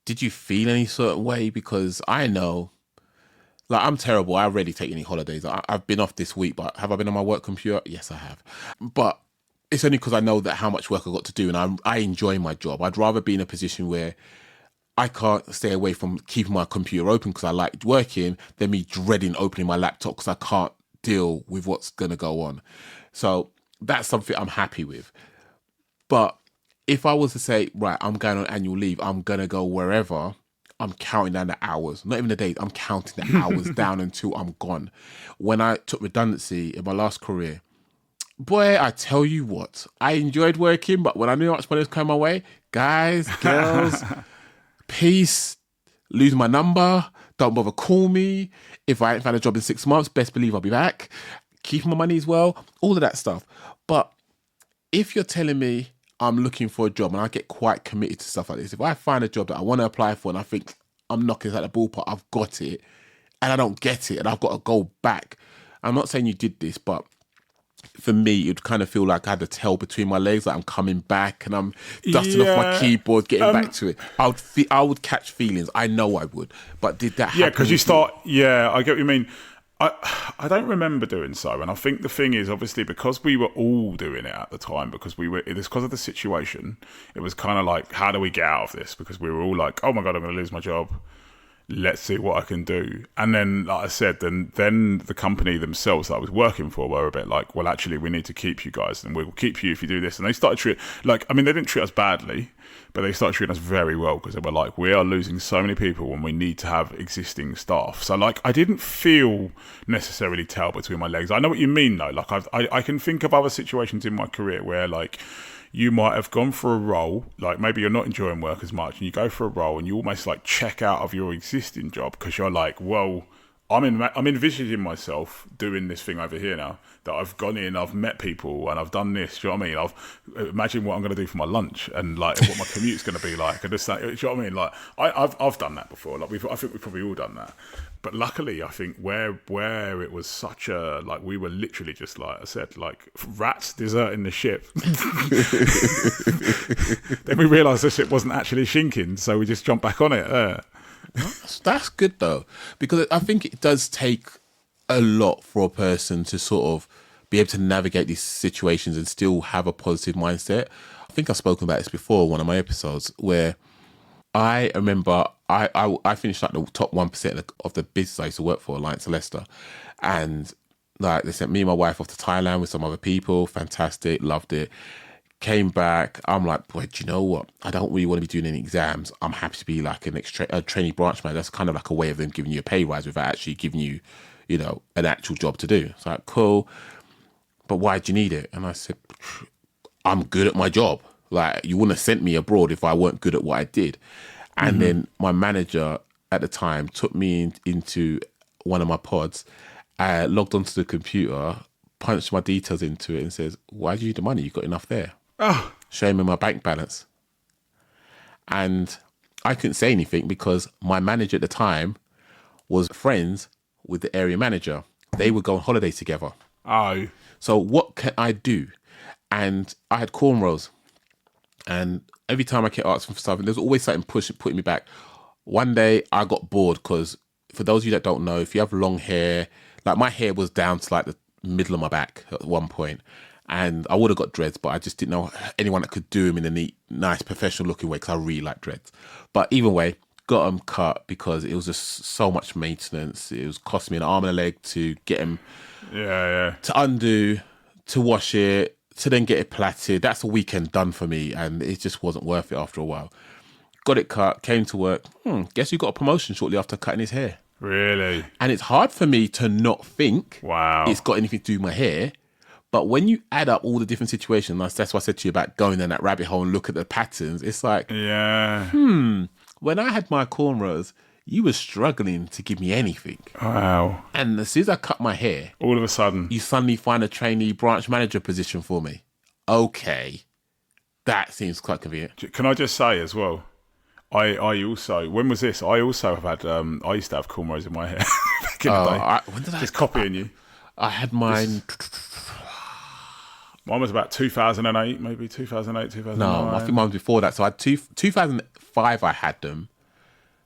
did you feel any certain way? Because I know, like, I'm terrible. I rarely take any holidays. I've been off this week, but have I been on my work computer? Yes, I have. But it's only because I know that how much work I got to do, and I enjoy my job. I'd rather be in a position where I can't stay away from keeping my computer open because I like working than me dreading opening my laptop because I can't deal with what's going to go on. So that's something I'm happy with. But if I was to say, right, I'm going on annual leave, I'm going to go wherever, I'm counting down the hours, not even the days, I'm counting the hours down until I'm gone. When I took redundancy in my last career, boy, I tell you what, I enjoyed working, but when I knew how much money was coming my way, guys, girls, peace, lose my number, don't bother call me. If I ain't found a job in 6 months, best believe I'll be back. Keep my money as well, all of that stuff. But if you're telling me I'm looking for a job, and I get quite committed to stuff like this, if I find a job that I want to apply for and I think I'm knocking at the ballpark, I've got it, and I don't get it, and I've got to go back. I'm not saying you did this, but for me, it'd kind of feel like I had a tail between my legs, like I'm coming back and I'm dusting off my keyboard, getting back to it. I would catch feelings. I know I would. But did that happen? Yeah, because you start... Yeah, I get what you mean. I don't remember doing so, and I think the thing is, obviously, because we were all doing it at the time, because of the situation, it was kind of like, how do we get out of this? Because we were all like, oh my God, I'm going to lose my job. Let's see what I can do. And then, like I said, then the company themselves that I was working for were a bit like, well, actually, we need to keep you guys, and we'll keep you if you do this. And they started treating, like, I mean, they didn't treat us badly, but they started treating us very well, because they were like, we are losing so many people when we need to have existing staff. So, like, I didn't feel necessarily tail between my legs. I know what you mean, though. Like, I can think of other situations in my career where, like, you might have gone for a role, like maybe you're not enjoying work as much, and you go for a role and you almost like check out of your existing job because you're like, well, I'm envisioning myself doing this thing over here now. That I've gone in, I've met people, and I've done this. Do you know what I mean? I've imagine what I'm going to do for my lunch, and like what my commute's going to be like, and this, that. Do you know what I mean? Like I've done that before. Like I think we've probably all done that. But luckily, I think where it was such a like we were literally just like I said, like rats deserting the ship. Then we realised the ship wasn't actually sinking, so we just jumped back on it. That's good though, because I think it does take a lot for a person to sort of be able to navigate these situations and still have a positive mindset. I think I've spoken about this before, one of my episodes, where I remember I finished like the top 1% of the business I used to work for, Alliance of Leicester, and like they sent me and my wife off to Thailand with some other people. Fantastic, loved it. Came back, I'm like, boy, do you know what? I don't really want to be doing any exams. I'm happy to be like a trainee branch manager. That's kind of like a way of them giving you a pay rise without actually giving you, you know, an actual job to do. It's like, cool, but why do you need it? And I said, I'm good at my job. Like, you wouldn't have sent me abroad if I weren't good at what I did. And then my manager at the time took me into one of my pods, logged onto the computer, punched my details into it and says, why do you need the money? You've got enough there. Oh. Show me my bank balance. And I couldn't say anything because my manager at the time was friends with the area manager. They would go on holiday together. Oh. So what can I do? And I had cornrows. And every time I kept asking for something, there was always something putting me back. One day I got bored because for those of you that don't know, if you have long hair, like my hair was down to like the middle of my back at one point. And I would have got dreads, but I just didn't know anyone that could do them in a neat, nice, professional looking way because I really like dreads. But either way, got them cut because it was just so much maintenance. It was costing me an arm and a leg to get them to undo, to wash it, to then get it plaited. That's a weekend done for me, and it just wasn't worth it after a while. Got it cut, came to work. Guess you got a promotion shortly after cutting his hair. Really? And it's hard for me to not think it's got anything to do with my hair. But when you add up all the different situations, that's why I said to you about going down that rabbit hole and look at the patterns, it's like, when I had my cornrows, you were struggling to give me anything. Wow. And as soon as I cut my hair, all of a sudden, you suddenly find a trainee branch manager position for me. Okay. That seems quite convenient. Can I just say as well, I also, when was this? I also have had, I used to have cornrows in my hair back in the day. When did just copying you. I had mine... Mine was about 2008, maybe 2008, 2009. No, I think mine was before that. So I had 2005 I had them.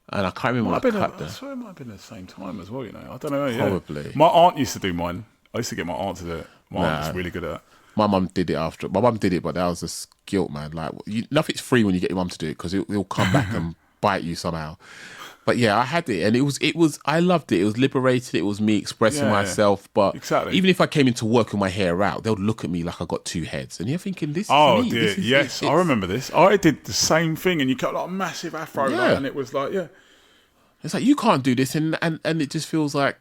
And I can't remember when I cut them. I swear it might have been the same time as well, you know. I don't know. Probably. Yeah. My aunt used to do mine. I used to get my aunt to do it. My aunt was really good at it. My mum did it after. My mum did it, but that was just guilt, man. Like, nothing's free when you get your mum to do it because it'll come back and bite you somehow. But yeah, I had it, and it was. I loved it. It was liberated. It was me expressing myself. But even if I came into work with my hair out, they'll look at me like I got two heads, and you're thinking, "This is me. Dear, this is, yes, I remember this. I did the same thing, and you cut like a massive afro, like, and it was like, it's like you can't do this, and it just feels like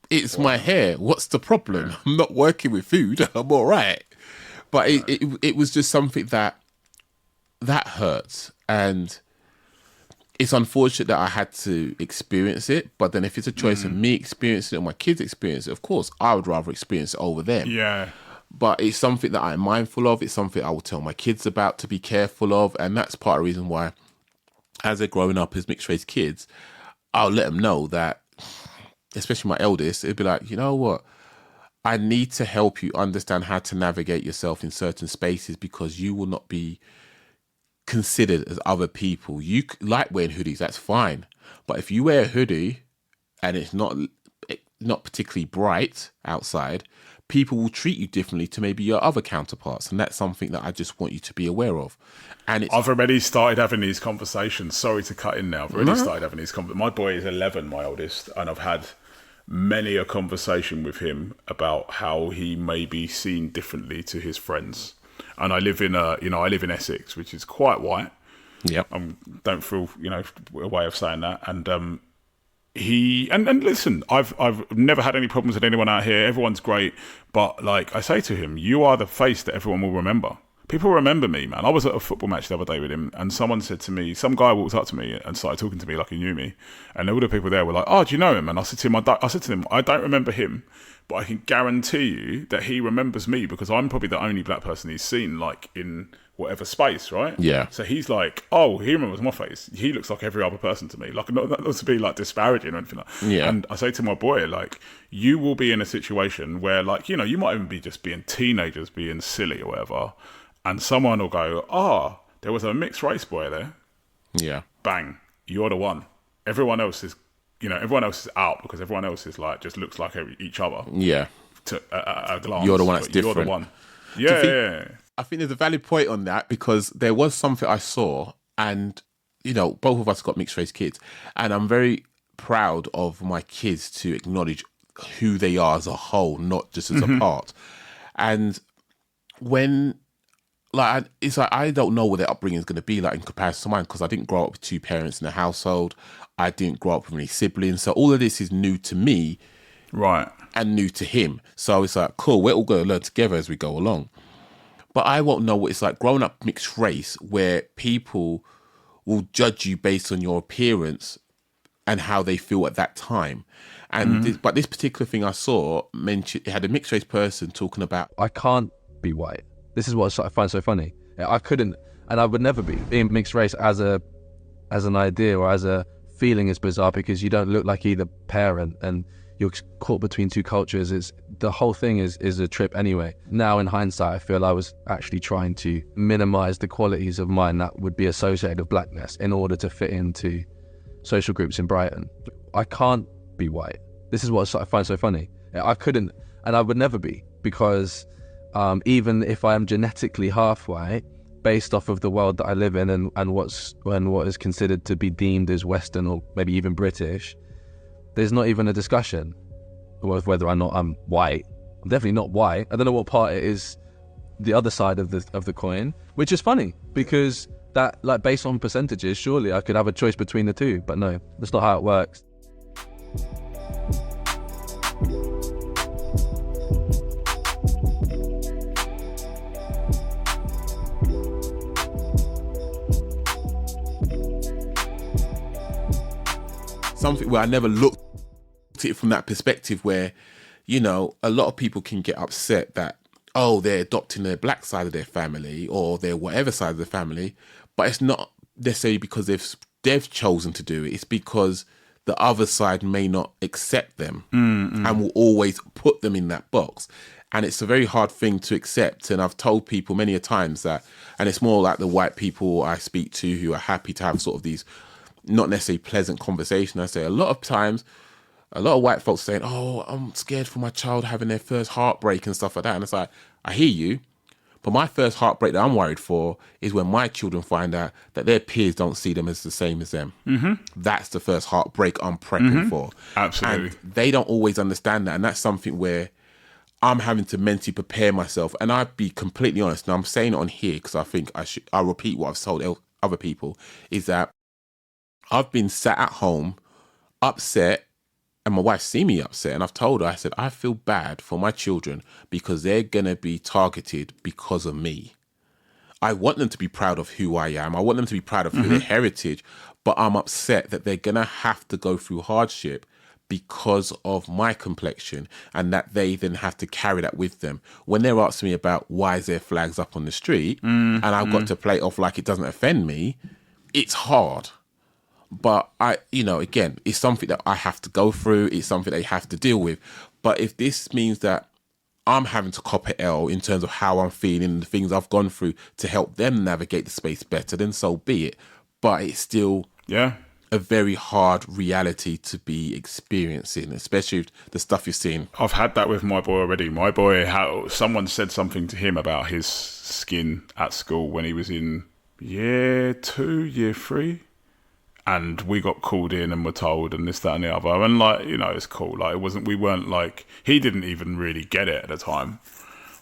it's my hair. What's the problem? Yeah. I'm not working with food. I'm all right. But it was just something that hurts, and it's unfortunate that I had to experience it. But then if it's a choice of me experiencing it or my kids experience it, of course, I would rather experience it over them. Yeah. But it's something that I'm mindful of. It's something I will tell my kids about to be careful of. And that's part of the reason why, as they're growing up as mixed race kids, I'll let them know that, especially my eldest, it'd be like, you know what? I need to help you understand how to navigate yourself in certain spaces because you will not be considered as other people. You like wearing hoodies, that's fine. But if you wear a hoodie and it's not particularly bright outside, people will treat you differently to maybe your other counterparts. And that's something that I just want you to be aware of. And I've already started having these conversations. Sorry to cut in now. I've already started having these conversations. My boy is 11, my oldest, and I've had many a conversation with him about how he may be seen differently to his friends. And I live in I live in Essex, which is quite white. Yep. Don't feel, a way of saying that. And and listen, I've never had any problems with anyone out here. Everyone's great. But like I say to him, you are the face that everyone will remember. people remember me, man. I was at a football match the other day with him, and someone said to me, some guy walked up to me and started talking to me like he knew me, and all the people there were like, "Oh, do you know him?" And I said to him, I don't remember him, but I can guarantee you that he remembers me because I'm probably the only black person he's seen like in whatever space, right? Yeah. So he's like, oh, he remembers my face. He looks like every other person to me. Like, not to be like disparaging or anything like that. Yeah. And I say to my boy, like, you will be in a situation where, like, you know, you might even be just being teenagers, being silly or whatever, and someone will go, there was a mixed race boy there. Yeah. Bang, you're the one. Everyone else is, everyone else is out because everyone else is like, just looks like each other. Yeah. At a glance. You're the one that's different. You're the one. Yeah. I think there's a valid point on that because there was something I saw and, both of us got mixed race kids and I'm very proud of my kids to acknowledge who they are as a whole, not just as a part. And when, it's like, I don't know what their upbringing is going to be like in comparison to mine because I didn't grow up with two parents in the household. I didn't grow up with any siblings. So all of this is new to me. Right. And new to him. So it's like, cool, we're all going to learn together as we go along. But I won't know what it's like growing up mixed race where people will judge you based on your appearance and how they feel at that time. And but this particular thing I saw mentioned, it had a mixed race person talking about, I can't be white. This is what I find so funny. I couldn't, and I would never be. Being mixed race as an idea or as a feeling is bizarre because you don't look like either parent and you're caught between two cultures. The whole thing is a trip anyway. Now in hindsight, I feel I was actually trying to minimize the qualities of mine that would be associated with blackness in order to fit into social groups in Brighton. I can't be white. This is what I find so funny. I couldn't, and I would never be because even if I am genetically half white, based off of the world that I live in and what is considered to be deemed as Western or maybe even British, there's not even a discussion with whether or not I'm white. I'm definitely not white. I don't know what part it is, the other side of the coin, which is funny because that, like, based on percentages, surely I could have a choice between the two, but no, that's not how it works. something where I never looked at it from that perspective where, a lot of people can get upset that, they're adopting their black side of their family or their whatever side of the family, but it's not necessarily because they've chosen to do it. It's because the other side may not accept them and will always put them in that box. And it's a very hard thing to accept. And I've told people many a times that, and it's more like the white people I speak to who are happy to have sort of these not necessarily pleasant conversations. I say a lot of times, a lot of white folks saying, I'm scared for my child having their first heartbreak and stuff like that. And it's like, I hear you, but my first heartbreak that I'm worried for is when my children find out that their peers don't see them as the same as them. Mm-hmm. That's the first heartbreak I'm prepping for. Absolutely. And they don't always understand that. And that's something where I'm having to mentally prepare myself. And I'd be completely honest, and I'm saying it on here because I think I'll repeat what I've told other people, is that I've been sat at home upset, and my wife's seen me upset, and I've told her, I said, I feel bad for my children because they're going to be targeted because of me. I want them to be proud of who I am. I want them to be proud of their heritage, but I'm upset that they're going to have to go through hardship because of my complexion, and that they then have to carry that with them. When they're asking me about why is there flags up on the street, and I've got to play it off like it doesn't offend me, it's hard. But again, it's something that I have to go through. It's something they have to deal with. But if this means that I'm having to cop it L in terms of how I'm feeling and the things I've gone through to help them navigate the space better, then so be it. But it's still a very hard reality to be experiencing, especially with the stuff you're seeing. I've had that with my boy already. My boy, someone said something to him about his skin at school when he was in year 2, year 3. And we got called in and were told and this, that and the other. And it's cool. We weren't like, he didn't even really get it at the time.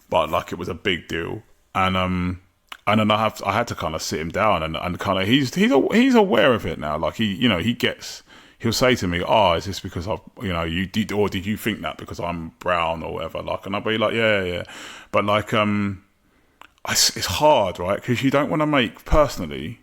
But it was a big deal. And then I had to kind of sit him down and kind of, he's aware of it now. He'll say to me, is this because you did, or did you think that because I'm brown or whatever? And I'll be like, yeah. But it's hard, right? Because you don't want to make personally.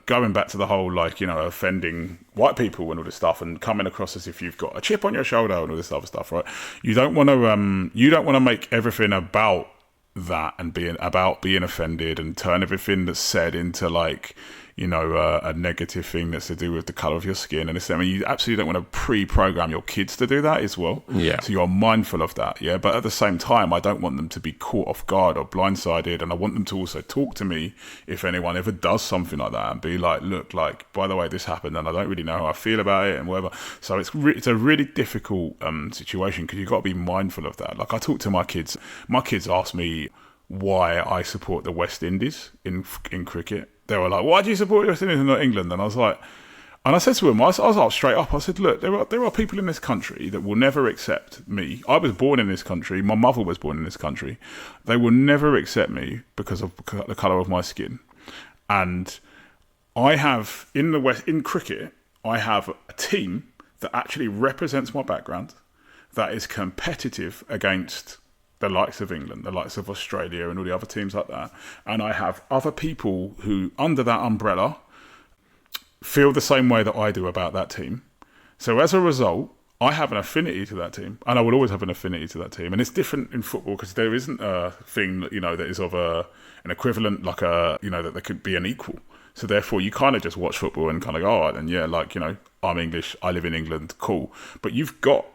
Going back to the whole, like, you know, offending white people and all this stuff, and coming across as if you've got a chip on your shoulder and all this other stuff, right? You don't want to make everything about that and being offended and turn everything that's said into, like, you know, a negative thing that's to do with the color of your skin and this. I mean, you absolutely don't want to pre-program your kids to do that as well. Yeah. So you're mindful of that, yeah. But at the same time, I don't want them to be caught off guard or blindsided, and I want them to also talk to me if anyone ever does something like that and be like, look, like, by the way, this happened, and I don't really know how I feel about it and whatever. So it's a really difficult situation, because you've got to be mindful of that. Like, I talk to my kids. My kids ask me why I support the West Indies in cricket. They were like, why do you support West Indies and not England? And I was like, and I said to them, I was up straight up. I said, look, there are people in this country that will never accept me. I was born in this country. My mother was born in this country. They will never accept me because of the colour of my skin. And I have, in cricket, I have a team that actually represents my background, that is competitive against the likes of England, the likes of Australia and all the other teams like that. And I have other people who, under that umbrella, feel the same way that I do about that team. So as a result, I have an affinity to that team, and I will always have an affinity to that team. And it's different in football, because there isn't a thing, you know, that is of an equivalent, like you know, that there could be an equal. So therefore, you kind of just watch football and kind of go, all right, and yeah, like, you know, I'm English, I live in England, cool. But you've got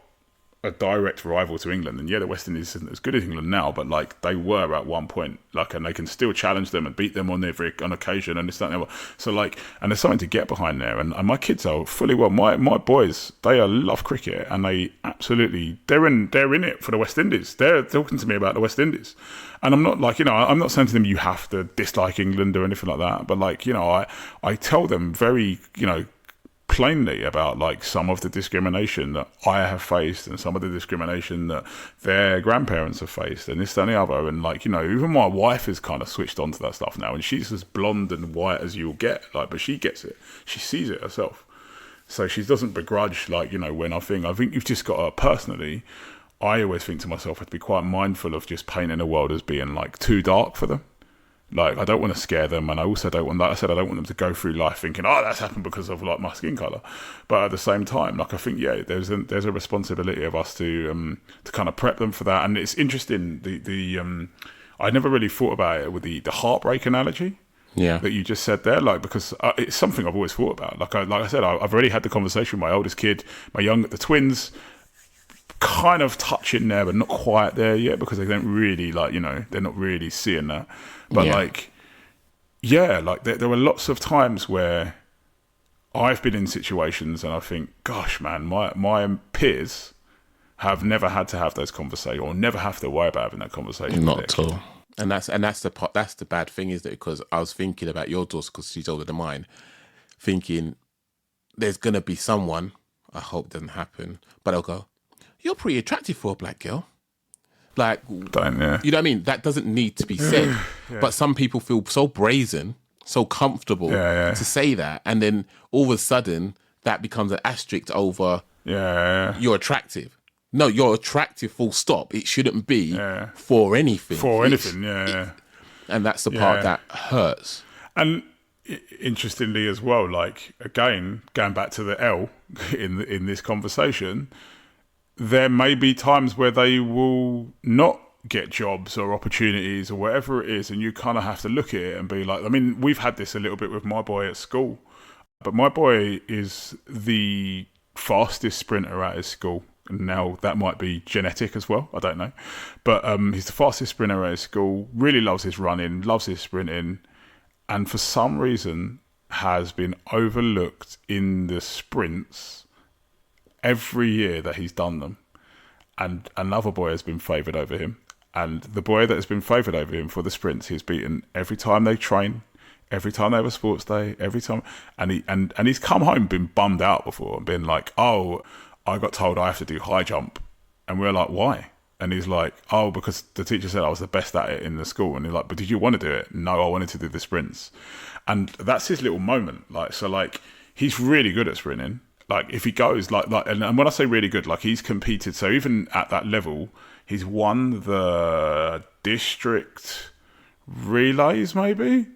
a direct rival to England, and yeah, the West Indies isn't as good as England now, but like, they were at one point, like, and they can still challenge them and beat them on occasion, and this, that, and the other. So like, and there's something to get behind there. And my kids are fully well, my boys, they love cricket, and they absolutely, they're in it for the West Indies. They're talking to me about the West Indies, and I'm not like, you know, I'm not saying to them you have to dislike England or anything like that, but like, you know, I tell them very, you know, plainly about, like, some of the discrimination that I have faced and some of the discrimination that their grandparents have faced and this, that, and the other. And like, you know, even my wife is kind of switched onto that stuff now, and she's as blonde and white as you'll get, like, but she gets it. She sees it herself. So she doesn't begrudge, like, you know, when I think you've just got to, personally, I always think to myself, I have to be quite mindful of just painting the world as being, like, too dark for them. Like, I don't want to scare them, and I also don't want, like I said, I don't want them to go through life thinking, oh, that's happened because of, like, my skin colour. But at the same time, like, I think, yeah, there's a responsibility of us to kind of prep them for that. And it's interesting, I never really thought about it with the heartbreak analogy. Yeah, that you just said there, like, because it's something I've always thought about. Like I said, I've already had the conversation with my oldest kid, the twins, kind of touching there, but not quite there yet, because they don't really, like, you know, they're not really seeing that. But like, yeah, like there were lots of times where I've been in situations and I think, gosh, man, my peers have never had to have those conversations, or never have to worry about having that conversation. Not at all. And that's the part. That's the bad thing, is that, because I was thinking about your daughter, because she's older than mine, thinking there's gonna be someone. I hope it doesn't happen, but I'll go, you're pretty attractive for a black girl. Like, you know what I mean? That doesn't need to be said. But some people feel so brazen, so comfortable to say that. And then all of a sudden, that becomes an asterisk over you're attractive. No, you're attractive, full stop. It shouldn't be for anything. And that's the part that hurts. And interestingly as well, like, again, going back to the L in this conversation, there may be times where they will not get jobs or opportunities or whatever it is, and you kind of have to look at it and be like, I mean, we've had this a little bit with my boy at school, but my boy is the fastest sprinter at his school. And now that might be genetic as well, I don't know. But he's the fastest sprinter at his school, really loves his running, loves his sprinting, and for some reason has been overlooked in the sprints every year that he's done them, and another boy has been favoured over him, and the boy that has been favoured over him for the sprints, he's beaten every time they train, every time they have a sports day, every time, and he's come home been bummed out before and been like, oh, I got told I have to do high jump, and we're like, why? And he's like, oh, because the teacher said I was the best at it in the school. And he's like, but did you want to do it? No, I wanted to do the sprints. And that's his little moment. Like, so like, he's really good at sprinting. Like, if he goes like, and when I say really good, like, he's competed. So even at that level, he's won the district relays maybe,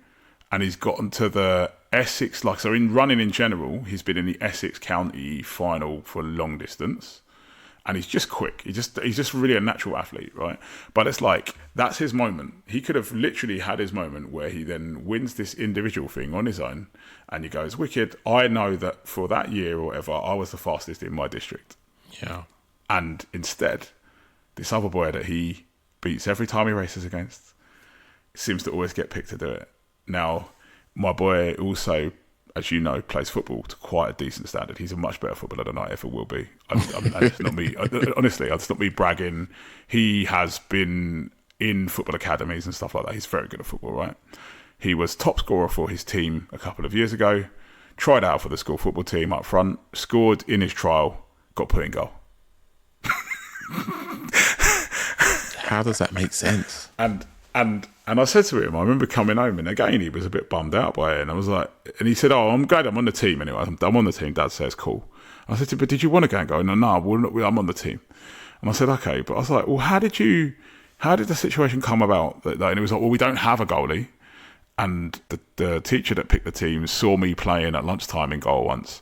and he's gotten to the Essex, like, so in running in general, he's been in the Essex County final for long distance, and he's just quick. He's just really a natural athlete, right? But it's like, that's his moment. He could have literally had his moment where he then wins this individual thing on his own, and he goes, wicked, I know that for that year or whatever, I was the fastest in my district. Yeah. And instead, this other boy that he beats every time he races against seems to always get picked to do it. Now, my boy also, as you know, plays football to quite a decent standard. He's a much better footballer than I ever will be. It's not me. Honestly, it's not me bragging. He has been in football academies and stuff like that. He's very good at football, right? He was top scorer for his team a couple of years ago, tried out for the school football team up front, scored in his trial, got put in goal. How does that make sense? And I said to him, I remember coming home, and again, he was a bit bummed out by it. And I was like, and he said, I'm glad I'm on the team anyway. I'm on the team. Dad says, cool. I said to him, but did you want to go and go? No, I'm on the team. And I said, okay. But I was like, well, how did the situation come about? And it was like, well, we don't have a goalie. And the teacher that picked the team saw me playing at lunchtime in goal once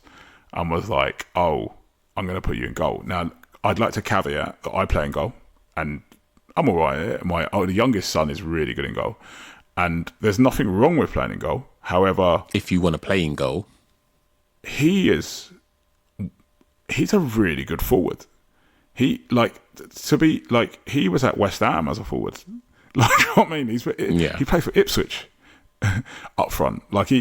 and was like, oh, I'm going to put you in goal. Now, I'd like to caveat that I play in goal, and I'm all right. The youngest son is really good in goal, and there's nothing wrong with playing in goal. However, if you want to play in goal, he's a really good forward. He he was at West Ham as a forward. Like, you know what I mean? He played for Ipswich up front. Like,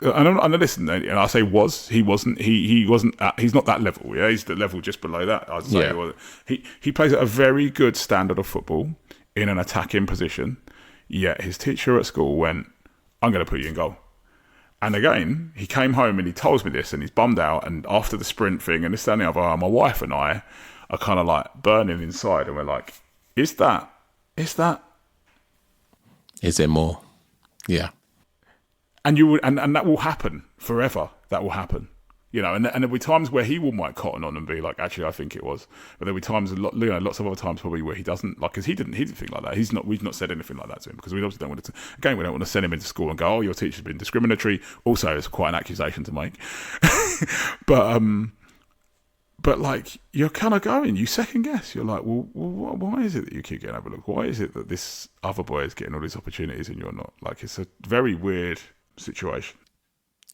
and listen, and I say he wasn't he's not that level. Yeah, he's the level just below that. I'd say. Yeah. He plays at a very good standard of football in an attacking position. Yet his teacher at school went, I'm going to put you in goal. And again, he came home and he tells me this, and he's bummed out. And after the sprint thing and this, that, and the other, my wife and I are kind of like burning inside, and we're like, is there more? Yeah. And you would, and that will happen forever. That will happen, and there'll be times where he might cotton on and be like, actually, I think it was. But there'll be times, lots of other times probably where he doesn't, like, because he didn't think like that. We've not said anything like that to him, because we obviously don't want to. Again, we don't want to send him into school and go, oh, your teacher's been discriminatory. Also, it's quite an accusation to make. But like, you're kind of going, you second guess. You're like, well, why is it that you keep getting overlooked? Why is it that this other boy is getting all these opportunities and you're not? Like, it's a very weird situation.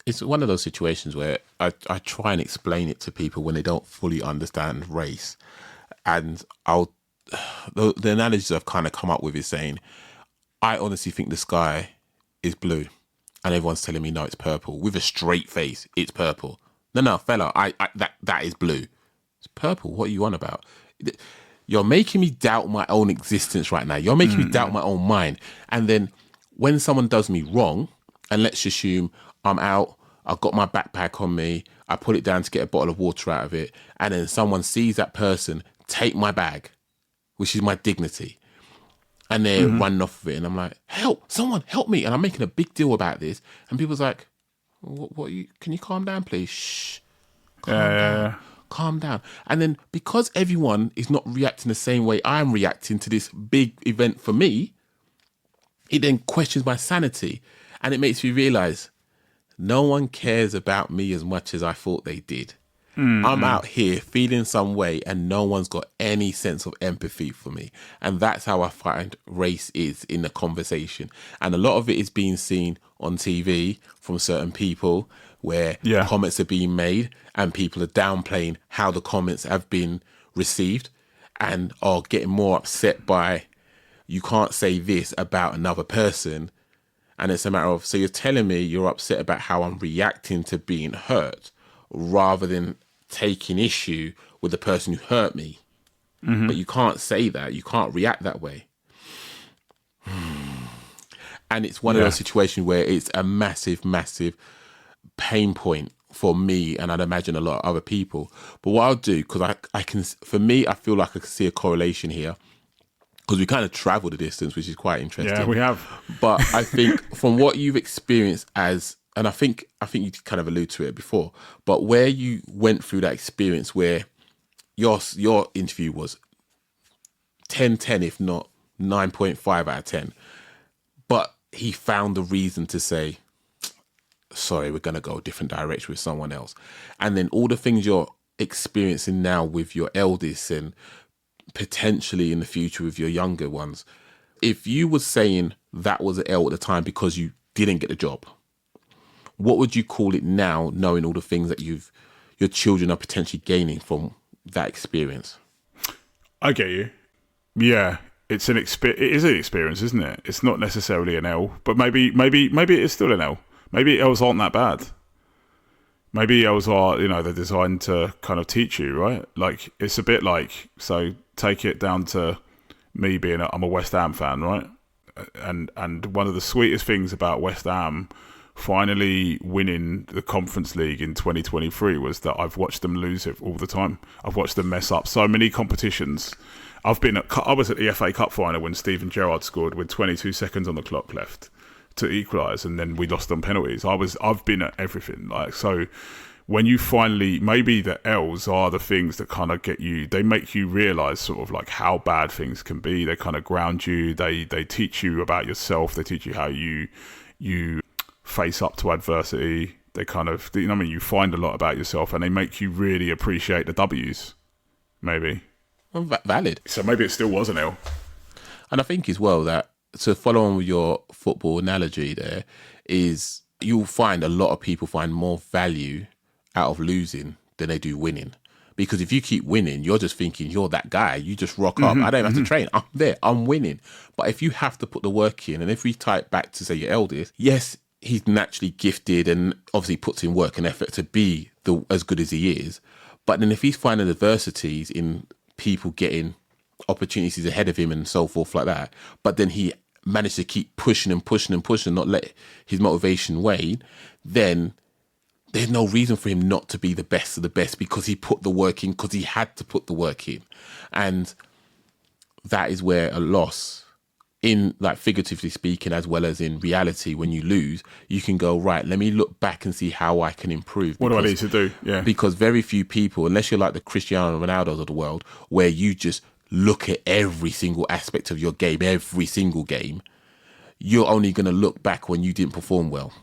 It's one of those situations where I try and explain it to people when they don't fully understand race. And the analogies I've kind of come up with is saying, I honestly think the sky is blue, and everyone's telling me, no, it's purple. With a straight face, it's purple. No, fella, that is blue. It's purple. What are you on about? You're making me doubt my own existence right now. You're making me doubt my own mind. And then when someone does me wrong, and let's assume I'm out, I've got my backpack on me, I put it down to get a bottle of water out of it, and then someone sees that person take my bag, which is my dignity, and they're running off of it, and I'm like, someone help me. And I'm making a big deal about this, and people's like, what can you calm down, please? Shh. Calm down. And then, because everyone is not reacting the same way I'm reacting to this big event for me, it then questions my sanity, and it makes me realize no one cares about me as much as I thought they did. I'm out here feeling some way, and no one's got any sense of empathy for me. And that's how I find race is in the conversation. And a lot of it is being seen on TV from certain people, where comments are being made and people are downplaying how the comments have been received, and are getting more upset by, you can't say this about another person. And it's a matter of, so you're telling me you're upset about how I'm reacting to being hurt, rather than taking issue with the person who hurt me. But you can't say that. You can't react that way. And it's one of those situations where it's a massive, massive pain point for me, and I'd imagine a lot of other people. But what I'll do, because I can, for me, I feel like I can see a correlation here, because we kind of travel the distance, which is quite interesting. Yeah, we have. But I think from what you've experienced as, and I think you kind of allude to it before, but where you went through that experience where your interview was 10/10, if not 9.5 out of 10, but he found a reason to say, sorry, we're going to go a different direction with someone else. And then all the things you're experiencing now with your eldest and potentially in the future with your younger ones, if you were saying that was an L at the time because you didn't get the job, what would you call it now, knowing all the things that your children are potentially gaining from that experience? I get you. Yeah, it is an experience, isn't it? It's not necessarily an L, but maybe it is still an L. Maybe L's aren't that bad. Maybe L's are, they're designed to kind of teach you, right? Like, it's a bit like, so take it down to me being I'm a West Ham fan, right? And one of the sweetest things about West Ham finally winning the Conference League in 2023 was that I've watched them lose it all the time. I've watched them mess up so many competitions. I was at the FA Cup final when Steven Gerrard scored with 22 seconds on the clock left to equalise, and then we lost on penalties. I've been at everything. Like, so when you finally, maybe the L's are the things that kind of get you, they make you realise sort of like how bad things can be. They kind of ground you. They teach you about yourself. They teach you how you face up to adversity. They kind of, you find a lot about yourself, and they make you really appreciate the W's, maybe. Well, valid. So maybe it still was an L. And I think as well that, to follow on with your football analogy there, is you'll find a lot of people find more value out of losing than they do winning. Because if you keep winning, you're just thinking you're that guy. You just rock up. I don't have to train. I'm there. I'm winning. But if you have to put the work in, and if we tie it back to, say, your eldest, yes, he's naturally gifted and obviously puts in work and effort to be as good as he is. But then if he's finding adversities in people getting opportunities ahead of him and so forth like that, but then he managed to keep pushing and pushing and pushing, not let his motivation wane, then there's no reason for him not to be the best of the best, because he put the work in, because he had to put the work in. And that is where a loss, in like figuratively speaking as well as in reality, when you lose, you can go, right, let me look back and see how I can improve. What do I need to do? Yeah. Because very few people, unless you're like the Cristiano Ronaldos of the world, where you just look at every single aspect of your game, every single game, you're only going to look back when you didn't perform well.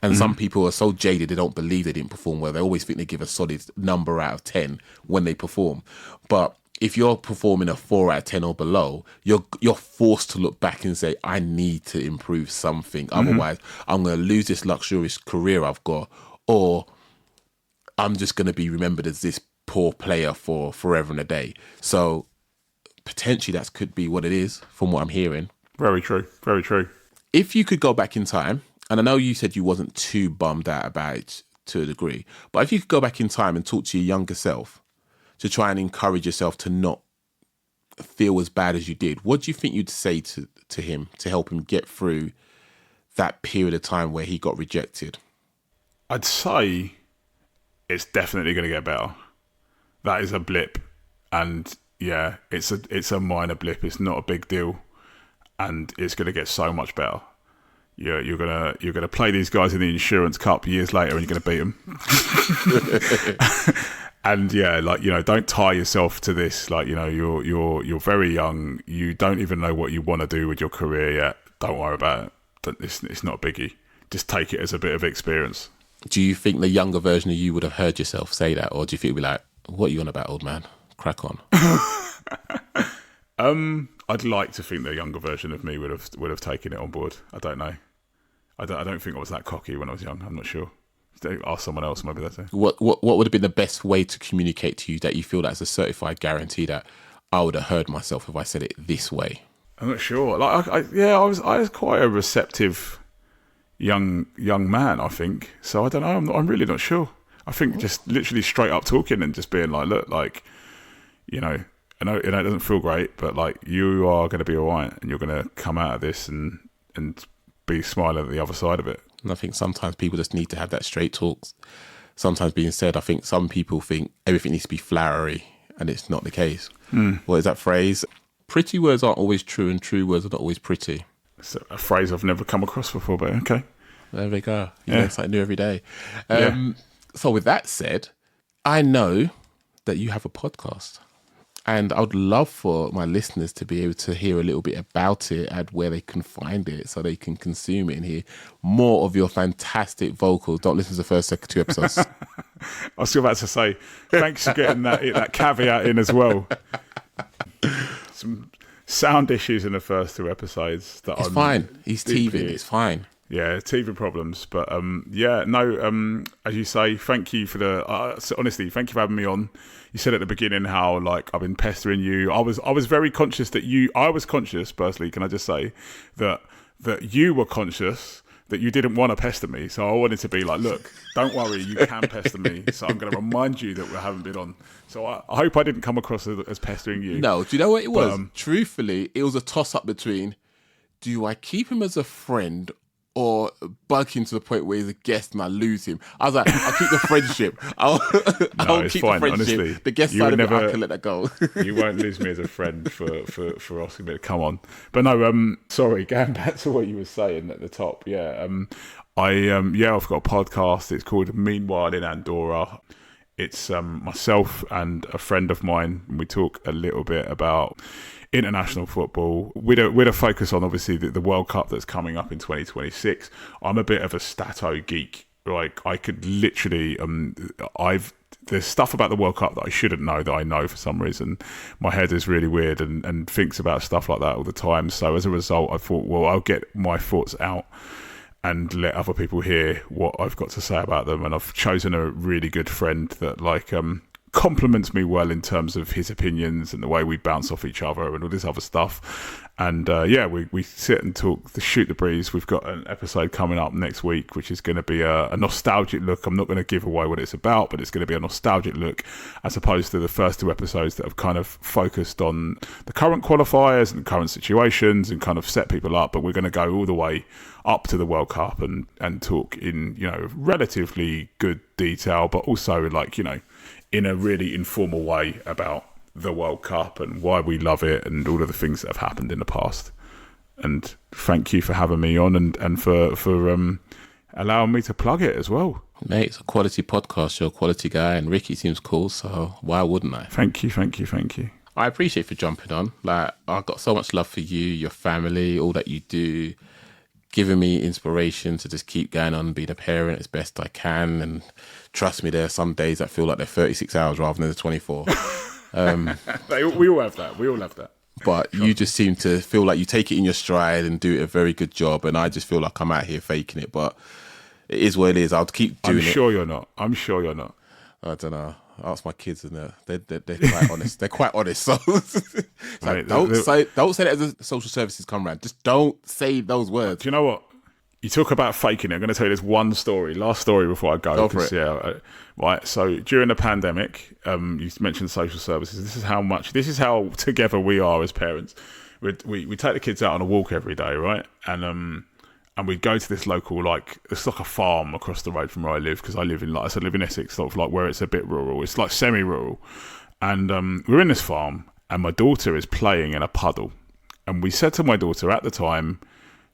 And some people are so jaded, they don't believe they didn't perform well. They always think they give a solid number out of 10 when they perform. But if you're performing a 4 out of 10 or below, you're forced to look back and say, I need to improve something. Otherwise, I'm going to lose this luxurious career I've got, or I'm just going to be remembered as this poor player for forever and a day. So potentially that could be what it is, from what I'm hearing. Very true. Very true. If you could go back in time, and I know you said you wasn't too bummed out about it to a degree, but if you could go back in time and talk to your younger self to try and encourage yourself to not feel as bad as you did, what do you think you'd say to him to help him get through that period of time where he got rejected? I'd say it's definitely going to get better. That is a blip, and yeah, it's a minor blip. It's not a big deal, and it's going to get so much better. You're gonna play these guys in the Insurance Cup years later, and you're gonna beat them. And yeah, like, don't tie yourself to this. Like, you're very young. You don't even know what you want to do with your career yet. Don't worry about it. It's not a biggie. Just take it as a bit of experience. Do you think the younger version of you would have heard yourself say that, or do you think it'd be like, "What are you on about, old man? Crack on." I'd like to think the younger version of me would have taken it on board. I don't know. I don't think I was that cocky when I was young. I'm not sure. Ask someone else, maybe that's it. What would have been the best way to communicate to you that you feel that's a certified guarantee that I would have heard myself if I said it this way? I'm not sure. Like, I was quite a receptive young man, I think. So I don't know. I'm really not sure. I think just literally straight up talking and just being like, look, like, I know it doesn't feel great, but like, you are going to be all right, and you're going to come out of this and be smiling at the other side of it. And I think sometimes people just need to have that straight talks. Sometimes being said, I think some people think everything needs to be flowery, and it's not the case. What is that phrase? Pretty words aren't always true, and true words are not always pretty. It's a phrase I've never come across before, but okay. There we go. You learn something new every day. So with that said, I know that you have a podcast. And I would love for my listeners to be able to hear a little bit about it and where they can find it so they can consume it and hear more of your fantastic vocals. Don't listen to the first 2 episodes. I was still about to say, thanks for getting that caveat in as well. Some sound issues in the first 2 episodes. It's fine. He's teething. It's fine. Yeah, teething problems. But as you say, thank you for honestly, thank you for having me on. You said at the beginning how like I've been pestering you. I was very conscious that I was conscious personally, can I just say that you were conscious that you didn't want to pester me. So I wanted to be like, look, don't worry, you can pester me. So I'm going to remind you that we haven't been on. So I hope I didn't come across as pestering you. No, do you know what it was? Truthfully, it was a toss-up between, do I keep him as a friend or bug him to the point where he's a guest and I lose him? I was like, I'll keep the friendship. I'll keep fine, the friendship. Honestly, the guest side of it, I can let that go. You won't lose me as a friend for asking me to come on. But no, sorry, going back to what you were saying at the top. Yeah, I've got a podcast. It's called Meanwhile in Andorra. It's myself and a friend of mine, and we talk a little bit about international football with a focus on obviously the World Cup that's coming up in 2026. I'm a bit of a stato geek. Like I could literally, there's stuff about the World Cup that I shouldn't know that I know for some reason. My head is really weird and thinks about stuff like that all the time. So as a result, I thought, well, I'll get my thoughts out and let other people hear what I've got to say about them. And I've chosen a really good friend that compliments me well in terms of his opinions and the way we bounce off each other and all this other stuff. And we sit and talk, shoot the breeze. We've got an episode coming up next week, which is going to be a nostalgic look. I'm not going to give away what it's about, but it's going to be a nostalgic look as opposed to the first 2 episodes that have kind of focused on the current qualifiers and current situations and kind of set people up. But we're going to go all the way up to the World Cup and talk in, relatively good detail, but also in a really informal way about the World Cup and why we love it and all of the things that have happened in the past. And thank you for having me on and for allowing me to plug it as well. Mate, it's a quality podcast. You're a quality guy and Ricky seems cool, so why wouldn't I? Thank you. I appreciate you for jumping on. Like, I've got so much love for you, your family, all that you do, giving me inspiration to just keep going on and being a parent as best I can. And trust me, there are some days that feel like they're 36 hours rather than the 24. We all have that. But you just seem to feel like you take it in your stride and do a very good job. And I just feel like I'm out here faking it. But it is what it is. I'll keep doing it. I'm sure you're not. I don't know. I ask my kids and they're quite honest. They're quite honest. So Mate, don't say that as a social services come round. Just don't say those words. Do you know what? You talk about faking it. I'm going to tell you this one last story before I go. Go for it. Right. So during the pandemic, you mentioned social services. This is how together we are as parents. We take the kids out on a walk every day, right? And we'd go to this local, it's like a farm across the road from where I live, because I live in Essex, sort of like where it's a bit rural. It's like semi-rural. And we're in this farm, and my daughter is playing in a puddle. And we said to my daughter at the time,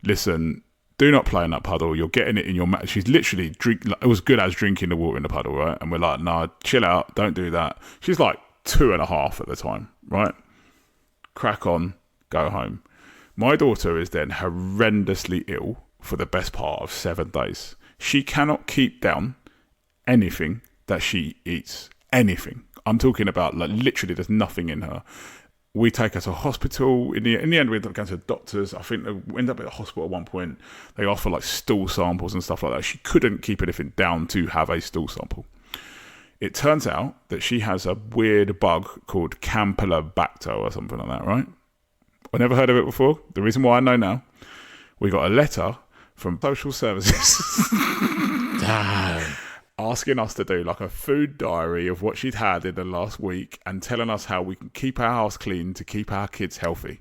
listen, do not play in that puddle. You're getting it in your mouth. She's literally it was good as drinking the water in the puddle, right? And we're like, nah, chill out. Don't do that. She's like 2.5 at the time, right? Crack on, go home. My daughter is then horrendously ill for the best part of 7 days. She cannot keep down anything that she eats. Anything. I'm talking about literally there's nothing in her. We take her to hospital. In the end, we end up going to doctors. I think we end up at the hospital at one point. They offer stool samples and stuff like that. She couldn't keep anything down to have a stool sample. It turns out that she has a weird bug called Campylobacter or something like that, right? I never heard of it before. The reason why I know now, we got a letter from social services Damn. asking us to do a food diary of what she'd had in the last week and telling us how we can keep our house clean to keep our kids healthy.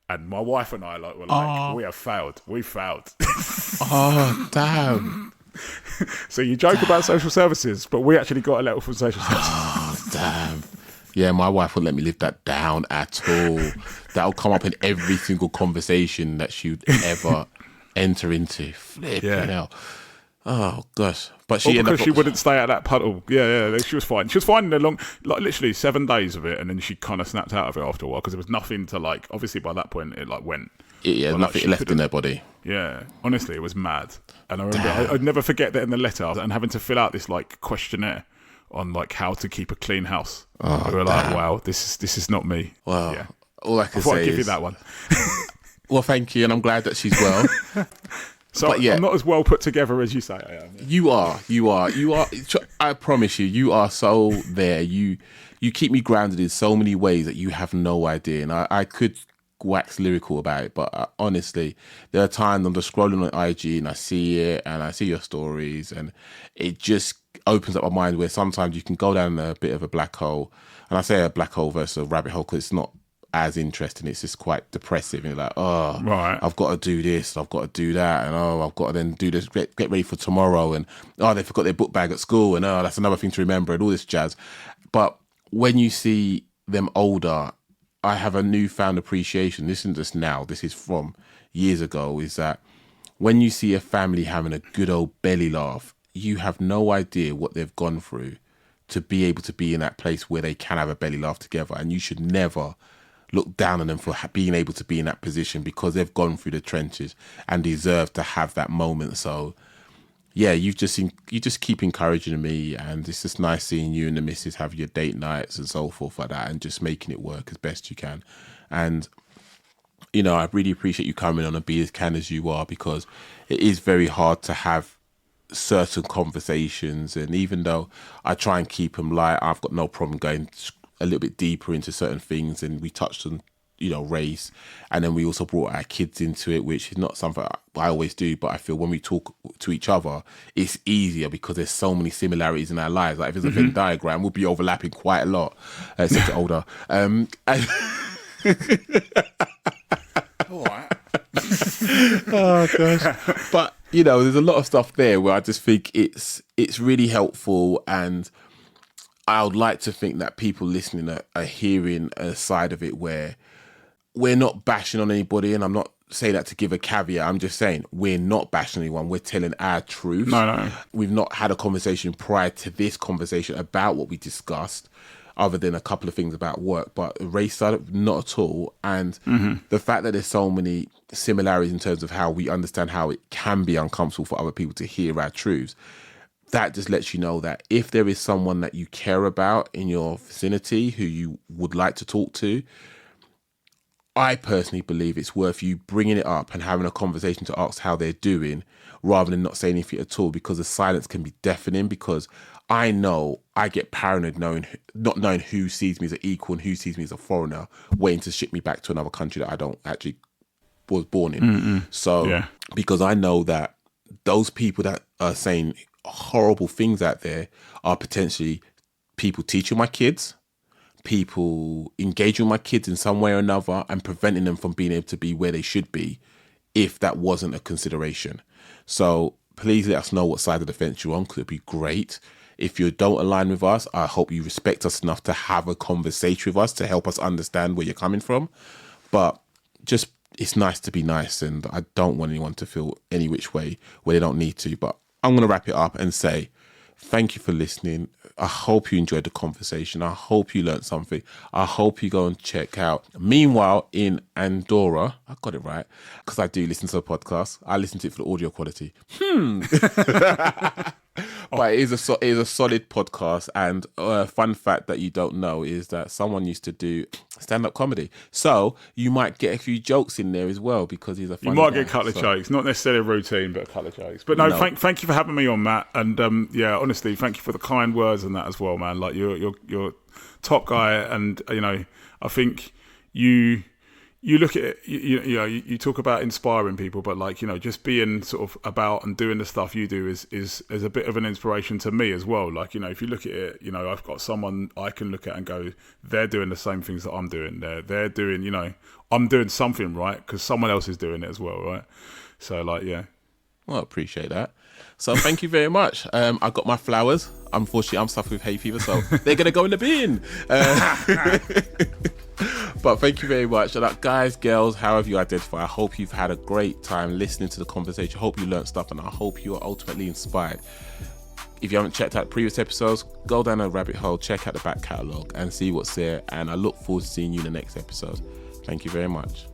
And my wife and I were we have failed. We failed. Oh, damn. So you joke about social services, but we actually got a letter from social services. Oh, damn. Yeah, my wife wouldn't let me live that down at all. That'll come up in every single conversation that she'd ever enter into. Flipping hell. Oh gosh, but she Well, ended because up, she wouldn't stay at that puddle. Yeah, she was fine. She was fine in a long, like literally 7 days of it, and then she kind of snapped out of it after a while because there was nothing to like. Obviously, by that point, it like went. yeah, But, like, nothing she left in couldn't- her body. Yeah, honestly, it was mad. And I remember, I'd never forget that in the letter and having to fill out this like questionnaire on like how to keep a clean house. We were like, wow, this is not me. Wow. Yeah. All I I can thought say I'd give is, you that one. well, thank you, and I'm glad that she's well. So But yeah. I'm not as well put together as you say I am. Yeah. You are. I promise you, you are so there. You keep me grounded in so many ways that you have no idea. And I could wax lyrical about it, but honestly, there are times I'm just scrolling on IG and I see it and I see your stories, and it just opens up my mind where sometimes you can go down a bit of a black hole. And I say a black hole versus a rabbit hole because it's not as interesting. It's just quite depressive. And you're like, oh, Right. I've got to do this, I've got to do that, and oh, I've got to then do this, get ready for tomorrow, and oh, they forgot their book bag at school, and oh, that's another thing to remember, and all this jazz. But when you see them older, I have a newfound appreciation. This isn't just now, this is from years ago, is that when you see a family having a good old belly laugh, you have no idea what they've gone through to be able to be in that place where they can have a belly laugh together. And you should never look down on them for being able to be in that position, because they've gone through the trenches and deserve to have that moment. So yeah, you just keep encouraging me, and it's just nice seeing you and the missus have your date nights and so forth like that, and just making it work as best you can. And you know, I really appreciate you coming on and be as candid as you are, because it is very hard to have certain conversations. And even though I try and keep them light, I've got no problem going a little bit deeper into certain things. And we touched on, you know, race, and then we also brought our kids into it, which is not something I always do, but I feel when we talk to each other, it's easier because there's so many similarities in our lives. Like if there's a Venn diagram, we'll be overlapping quite a lot, since older. All right. Oh gosh. But you know, there's a lot of stuff there where I just think it's really helpful, and I would like to think that people listening are hearing a side of it where we're not bashing on anybody. And I'm not saying that to give a caveat. I'm just saying we're not bashing anyone. We're telling our truth. No. We've not had a conversation prior to this conversation about what we discussed, other than a couple of things about work, but race side, not at all. And the fact that there's so many similarities in terms of how we understand how it can be uncomfortable for other people to hear our truths, that just lets you know that if there is someone that you care about in your vicinity who you would like to talk to, I personally believe it's worth you bringing it up and having a conversation to ask how they're doing, rather than not saying anything at all, because the silence can be deafening. Because I know I get paranoid not knowing who sees me as an equal and who sees me as a foreigner, waiting to ship me back to another country that I don't actually was born in. So, Yeah. because I know that those people that are saying horrible things out there are potentially people teaching my kids, people engaging with my kids in some way or another, and preventing them from being able to be where they should be if that wasn't a consideration. So please let us know what side of the fence you're on, because it'd be great. If you don't align with us, I hope you respect us enough to have a conversation with us to help us understand where you're coming from. But just, it's nice to be nice, and I don't want anyone to feel any which way where they don't need to. But I'm going to wrap it up and say thank you for listening. I hope you enjoyed the conversation. I hope you learned something. I hope you go and check out Meanwhile in Andorra. I got it right, because I do listen to the podcast. I listen to it for the audio quality. But it is a solid podcast. And a fun fact that you don't know is that someone used to do stand-up comedy. So you might get a few jokes in there as well, because he's a funny You might guy. get a couple of jokes, not necessarily a routine, but a couple of jokes. But no. Thank you for having me on, Matt. And yeah, honestly, thank you for the kind words and that as well, man. Like you're top guy, and you know, I think you look at it, you talk about inspiring people, but like, you know, just being sort of about and doing the stuff you do is a bit of an inspiration to me as well. Like, you know, if you look at it, you know, I've got someone I can look at and go, they're doing the same things that I'm doing. They're doing, you know, I'm doing something right because someone else is doing it as well, right? So like, yeah. Well, I appreciate that. So thank you very much. I got my flowers. Unfortunately, I'm suffering with hay fever, so they're going to go in the bin. But thank you very much. And guys, girls, however you identify, I hope you've had a great time listening to the conversation. I hope you learned stuff, and I hope you are ultimately inspired. If you haven't checked out previous episodes, go down a rabbit hole, check out the back catalogue and see what's there. And I look forward to seeing you in the next episode. Thank you very much.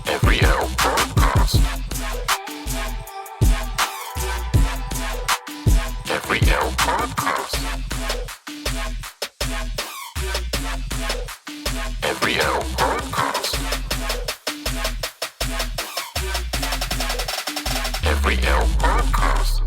Every L podcast. Every L podcast. Every L podcast. Every L podcast.